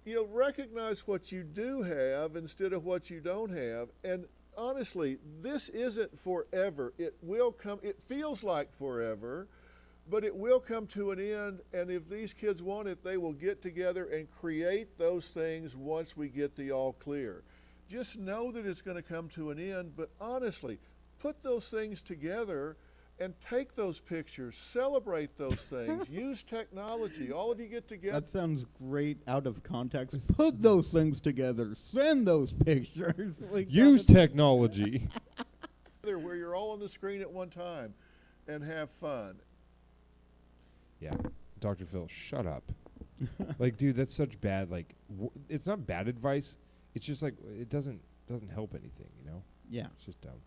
You know, recognize what you do have instead of what you don't have. And honestly, this isn't forever. It will come, it feels like forever, but it will come to an end. And if these kids want it, they will get together and create those things once we get the all clear. Just know that it's going to come to an end, but honestly, put those things together and take those pictures, celebrate those things, use technology. All of you get together. That sounds great out of context. Put those things together. Send those pictures. Like, Use technology. Where you're all on the screen at one time and have fun. Yeah. Dr. Phil, shut up. Like, dude, that's such bad, like, it's not bad advice. It's just like, it doesn't help anything, you know? Yeah. It's just dumb.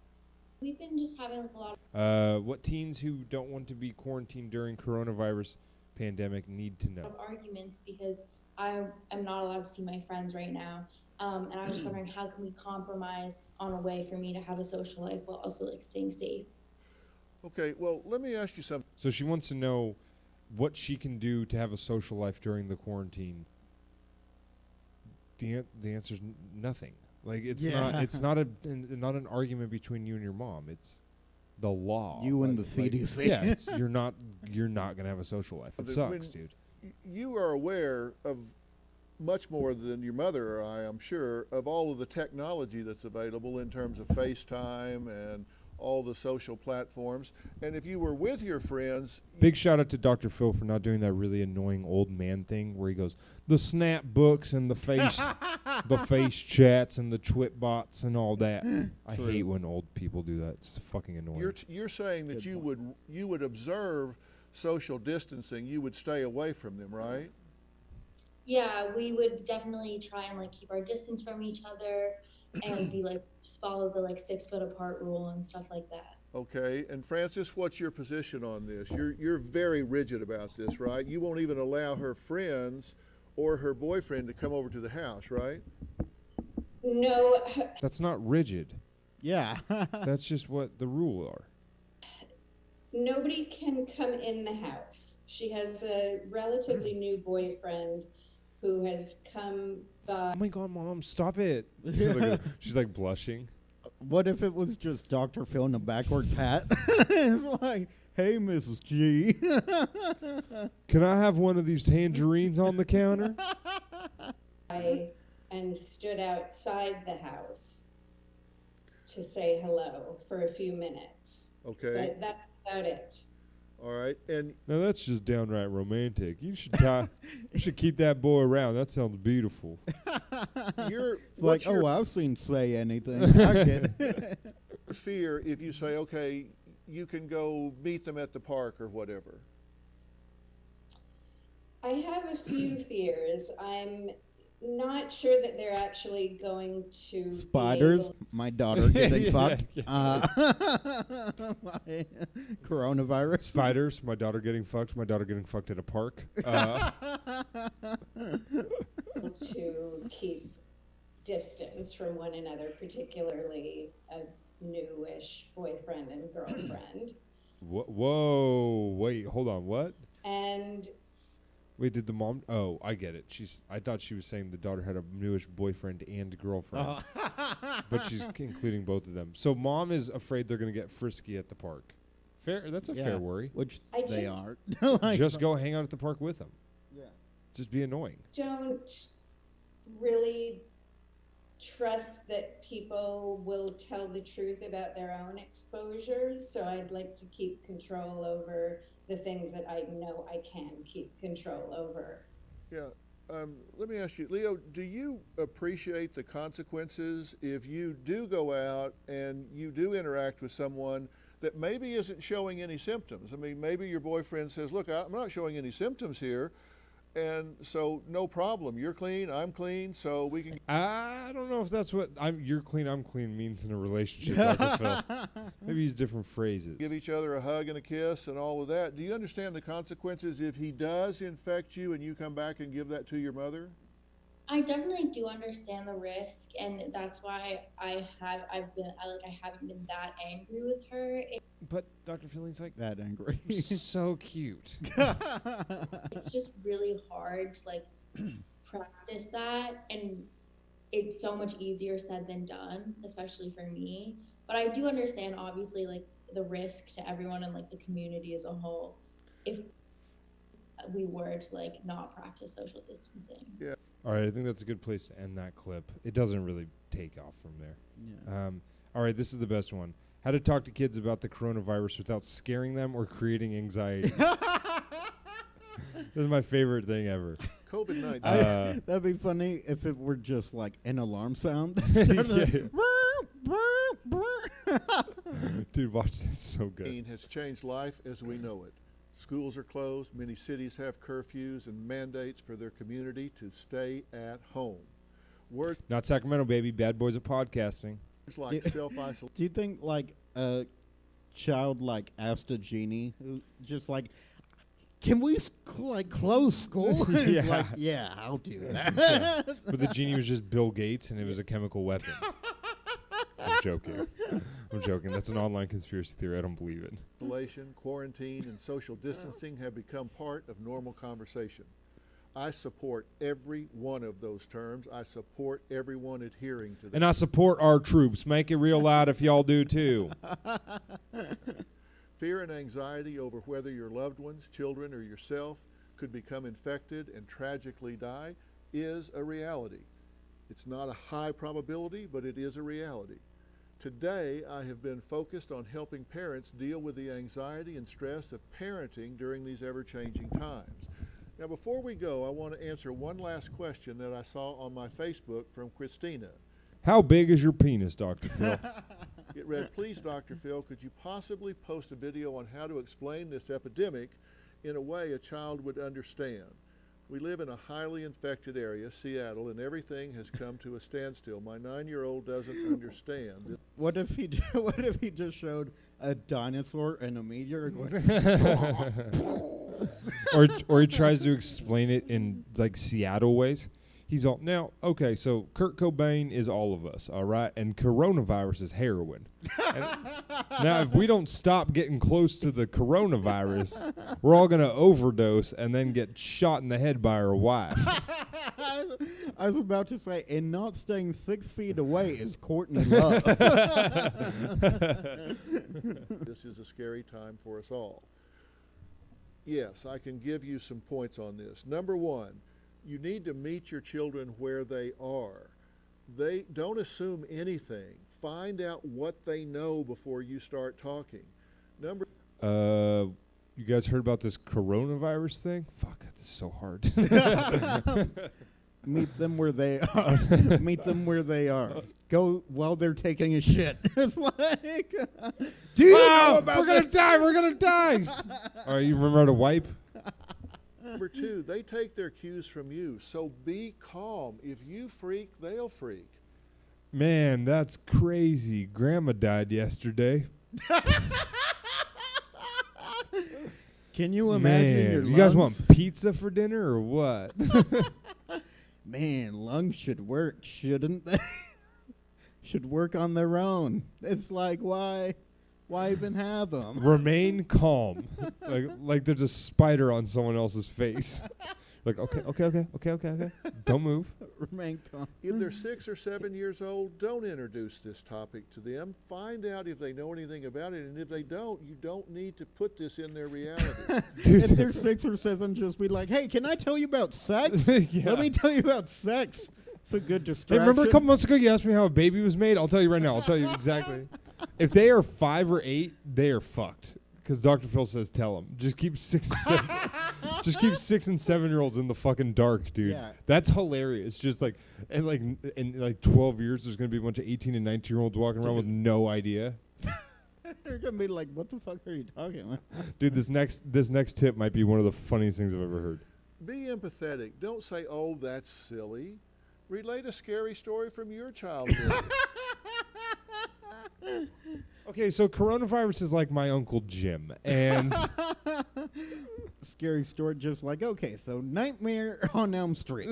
We've been just having like a lot of What teens who don't want to be quarantined during coronavirus pandemic need to know? arguments because I am not allowed to see my friends right now. And I was wondering, how can we compromise on a way for me to have a social life while also like staying safe? Okay, well, let me ask you something. So she wants to know what she can do to have a social life during the quarantine. The answer's nothing. Like, it's not an argument between you and your mom. It's the law. You and Like- the CDC. Like, yeah, you're not gonna have a social life. It When sucks, dude. You are aware of much more than your mother or I'm sure, of all of the technology that's available in terms of FaceTime and all the social platforms. And if you were with your friends, Big shout out to Dr. Phil for not doing that really annoying old man thing where he goes, the snap books and the face the face chats and the twit bots and all that. I hate when old people do that. It's fucking annoying. you're saying that you would observe social distancing, you would stay away from them, right? Yeah, we would definitely try and like keep our distance from each other and be like just follow the like 6 foot apart rule and stuff like that. Okay, and Francis, what's your position on this? You're very rigid about this, right? You won't even allow her friends or her boyfriend to come over to the house, right? No, That's not rigid. Yeah. That's just what the rule are. Nobody can come in the house. She has a relatively new boyfriend who has come by. Oh my god, Mom, stop it. She's like blushing. What if it was just Dr. Phil in a backwards hat? It's like, hey, Mrs. G. Can I have one of these tangerines on the counter? And stood outside the house to say hello for a few minutes. Okay. But that's about it. All right, and Now that's just downright romantic. You should keep that boy around. That sounds beautiful. you're It's like, what's your oh, I've seen say anything. I get it. fear if you say, okay, you can go meet them at the park or whatever? I have a few fears. I'm not sure that they're actually going to be Spiders. able- My daughter getting Yeah, fucked. yeah. Coronavirus. Spiders. My daughter getting fucked. My daughter getting fucked at a park. to keep distance from one another, particularly a newish boyfriend and girlfriend. Whoa! Wait, hold on. What? And Wait, did the mom? Oh, I get it. I thought she was saying the daughter had a newish boyfriend and girlfriend, but she's including both of them. So mom is afraid they're gonna get frisky at the park. Fair. That's a fair worry. Which I they just- are. Like, Just go hang out at the park with them. Yeah. Just be annoying. don't really trust that people will tell the truth about their own exposures. So I'd like to keep control over the things that I know I can keep control over. Yeah. Let me ask you, Leo, do you appreciate the consequences if you do go out and you do interact with someone that maybe isn't showing any symptoms? I mean, maybe your boyfriend says, look, I'm not showing any symptoms here, and so no problem. You're clean, I'm clean, so we can. I don't know if that's what you're clean, I'm clean means in a relationship, Dr. Phil. Maybe use different phrases. Give each other a hug and a kiss and all of that. Do you understand the consequences if he does infect you and you come back and give that to your mother? I definitely do understand the risk, and that's why I haven't been that angry with her. But Dr. Phil's like that angry. so cute. It's just really hard to like practice that, and it's so much easier said than done, especially for me. But I do understand, obviously, like the risk to everyone and like the community as a whole if we were to like not practice social distancing. Yeah. All right, I think that's a good place to end that clip. It doesn't really take off from there. Yeah. All right, this is the best one. How to talk to kids about the coronavirus without scaring them or creating anxiety. This is my favorite thing ever. COVID-19. That'd be funny if it were just like an alarm sound. Dude, watch this. So good. Has changed life as we know it. Schools are closed. Many cities have curfews and mandates for their community to stay at home. Words Not Sacramento, baby. Bad boys of podcasting. like self-isolation. Do you think like a child like asked a genie, who just like, can we like close school? And it's like, yeah, I'll do that. Yeah. But the genie was just Bill Gates, and it was a chemical weapon. I'm joking. I'm joking. That's an online conspiracy theory. I don't believe it. Isolation, quarantine, and social distancing have become part of normal conversation. I support every one of those terms. I support everyone adhering to them. And I support our troops. Make it real loud if y'all do too. Fear and anxiety over whether your loved ones, children, or yourself could become infected and tragically die is a reality. It's not a high probability, but it is a reality. Today, I have been focused on helping parents deal with the anxiety and stress of parenting during these ever-changing times. Now, before we go, I want to answer one last question that I saw on my Facebook from Christina. How big is your penis, Dr. Phil? It read, please, Dr. Phil, could you possibly post a video on how to explain this epidemic in a way a child would understand? We live in a highly infected area, Seattle, and everything has come to a standstill. My 9-year-old doesn't understand. What if he just showed a dinosaur and a meteor going, or he tries to explain it in like Seattle ways. He's all now. Okay, so Kurt Cobain is all of us, all right, and coronavirus is heroin. And now, if we don't stop getting close to the coronavirus, we're all gonna overdose and then get shot in the head by our wife. I was about to say, and not staying 6 feet away is Courtney Love. This is a scary time for us all. Yes, I can give you some points on this. Number one, you need to meet your children where they are. They don't assume anything. Find out what they know before you start talking. You guys heard about this coronavirus thing? Fuck, this is so hard. Meet them where they are. Meet them where they are. Go while they're taking a shit. It's like, do you know about we're gonna die. We're gonna die. All right, you remember how to wipe? Number two, they take their cues from you, so be calm. If you freak, they'll freak. Man, that's crazy. Grandma died yesterday. Can you imagine Man, your you guys lungs? want pizza for dinner or what? Man, lungs should work, shouldn't they? Should work on their own. It's like, why even have them? Remain calm. like there's a spider on someone else's face. Like, okay. Don't move. Remain calm. If they're 6 or 7 years old, don't introduce this topic to them. Find out if they know anything about it, and if they don't, you don't need to put this in their reality. If they're 6 or 7, just be like, hey, can I tell you about sex? Yeah. Let me tell you about sex. It's a good Hey, distraction. remember a couple months ago you asked me how a baby was made? I'll tell you right now. I'll tell you exactly. If they are 5 or 8, they are fucked. Because Dr. Phil says tell them. Just keep 6 and 7. Just keep 6 and 7-year-olds in the fucking dark, dude. Yeah. That's hilarious. Just like in 12 years, there's gonna be a bunch of 18 and 19-year-olds walking around with no idea. They're going to be like, what the fuck are you talking about? Dude, this next tip might be one of the funniest things I've ever heard. Be empathetic. Don't say, oh, that's silly. Relate a scary story from your childhood. Okay, so coronavirus is like my Uncle Jim, and Scary story, just like, okay, so Nightmare on Elm Street.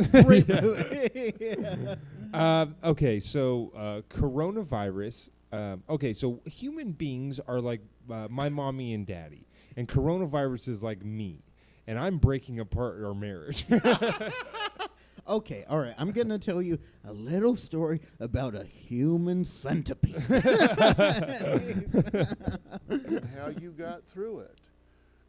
okay, so coronavirus. Okay, so human beings are like my mommy and daddy, and coronavirus is like me, and I'm breaking apart our marriage. Okay, all right. I'm going to tell you a little story about a human centipede. How you got through it.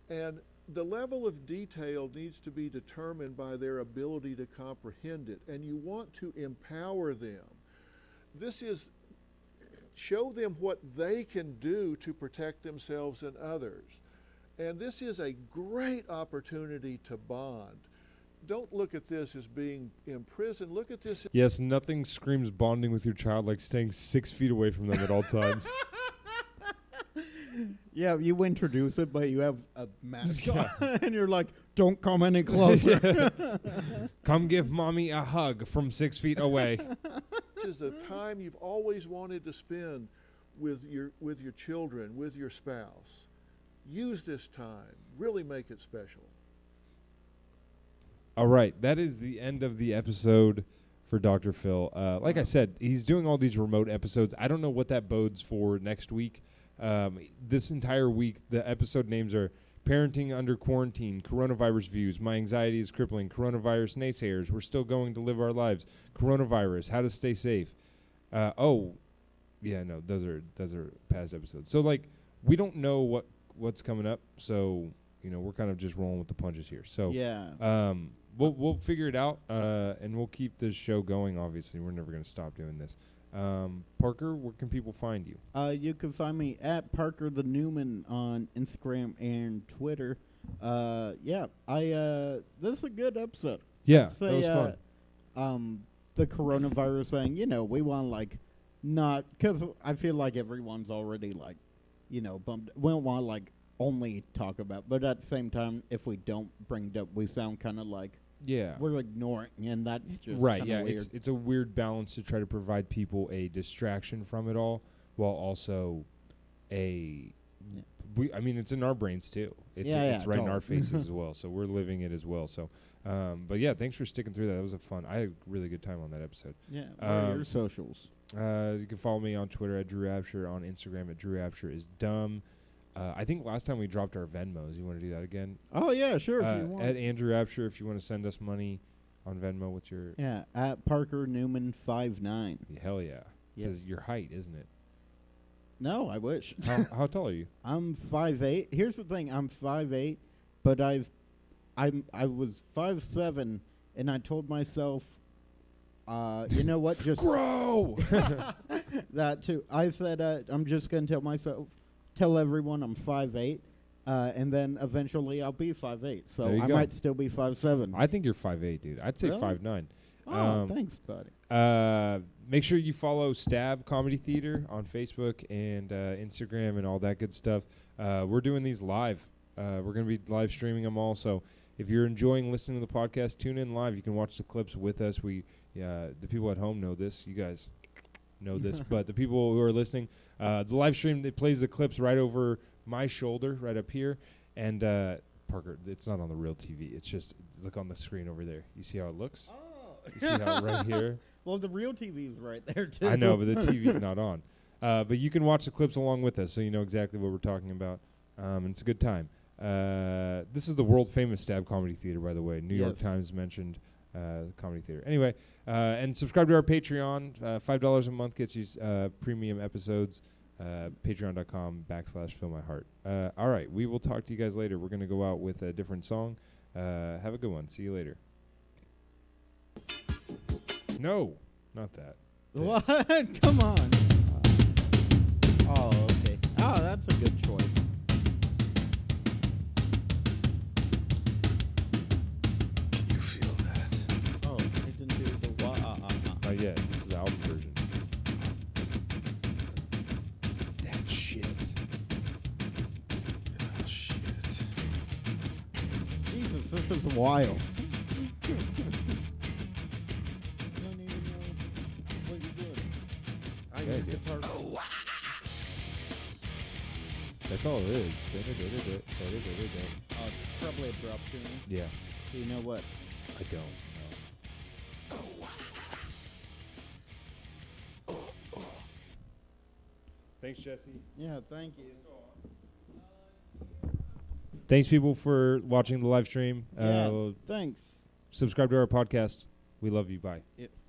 And the level of detail needs to be determined by their ability to comprehend it. And you want to empower them. This is show them what they can do to protect themselves and others. And this is a great opportunity to bond. Don't look at this as being imprisoned. Look at this. Yes, nothing screams bonding with your child like staying 6 feet away from them at all times. Yeah, you introduce it, but you have a mask on, and you're like, don't come any closer. Come give mommy a hug from 6 feet away. This is the time you've always wanted to spend with your children, with your spouse. Use this time. Really make it special. All right, that is the end of the episode for Dr. Phil. Like I said, he's doing all these remote episodes. I don't know what that bodes for next week. This entire week, the episode names are Parenting Under Quarantine, Coronavirus Views, My Anxiety is Crippling, Coronavirus Naysayers, We're Still Going to Live Our Lives, Coronavirus, How to Stay Safe. Those are past episodes. So, like, we don't know what's coming up, so, we're kind of just rolling with the punches here. So, Yeah. We'll figure it out, and we'll keep this show going. Obviously, we're never going to stop doing this. Parker, where can people find you? You can find me at Parker the Newman on Instagram and Twitter. This is a good episode. Yeah, I'd say, that was fun. The coronavirus thing, we want not because I feel like everyone's already bummed. We don't want to only talk about, but at the same time, if we don't bring it up, we sound kind of like we're ignoring, and that's just Right, kinda yeah, weird. it's a weird balance to try to provide people a distraction from it all, while also it's in our brains too. It's right in our faces as well, so we're living it as well. So, but yeah, thanks for sticking through that. That was I had a really good time on that episode. Yeah, what are your socials? You can follow me on Twitter at Drew Absher, on Instagram at Drew Absher is dumb. I think last time we dropped our Venmos. You want to do that again? Oh yeah, sure. If you want. At Andrew Absher, if you want to send us money on Venmo, what's your? Yeah, at Parker Newman 59. Hell yeah! It Yes. says your height, isn't it? No, I wish. How tall are you? I'm 5'8". Here's the thing: I'm 5'8", but I was 5'7", and I told myself, you know what? Just grow. That too. I said I'm just gonna tell everyone I'm 5'8", And then eventually I'll be 5'8", so There you I go. might still be 5'7". I think you're 5'8", dude. I'd say Really? 5'9". Oh, thanks, buddy. Make sure you follow Stab Comedy Theater on Facebook and Instagram and all that good stuff. We're doing these live. We're going to be live streaming them all. So if you're enjoying listening to the podcast, tune in live. You can watch the clips with us. The people at home know this. You guys know this. But the people who are listening, the live stream, it plays the clips right over my shoulder, right up here. And Parker, it's not on the real TV. It's just, look on the screen over there. You see how it looks? You see how right here? Well, the real TV's right there, too. I know, but the TV's not on. But you can watch the clips along with us, so you know exactly what we're talking about. And it's a good time. This is the world-famous Stab Comedy Theater, by the way. New York Times mentioned Comedy Theater. Anyway, and subscribe to our Patreon. $5 a month gets you premium episodes. Patreon.com/fillmyheart. All right, we will talk to you guys later. We're going to go out with a different song. Have a good one. See you later. No, not that. What? Come on. Oh, okay. Oh, that's a good choice. You feel that? Oh, it didn't do the Not yet. This is the album version. That shit. Ah, shit. Jesus, this is wild. Yeah, dude. That's all it is. Oh, it's probably a drop tune. Yeah. So you know what? I don't know. Thanks, Jesse. Yeah, thank you. Thanks, people, for watching the live stream. Yeah, thanks. Subscribe to our podcast. We love you. Bye. It's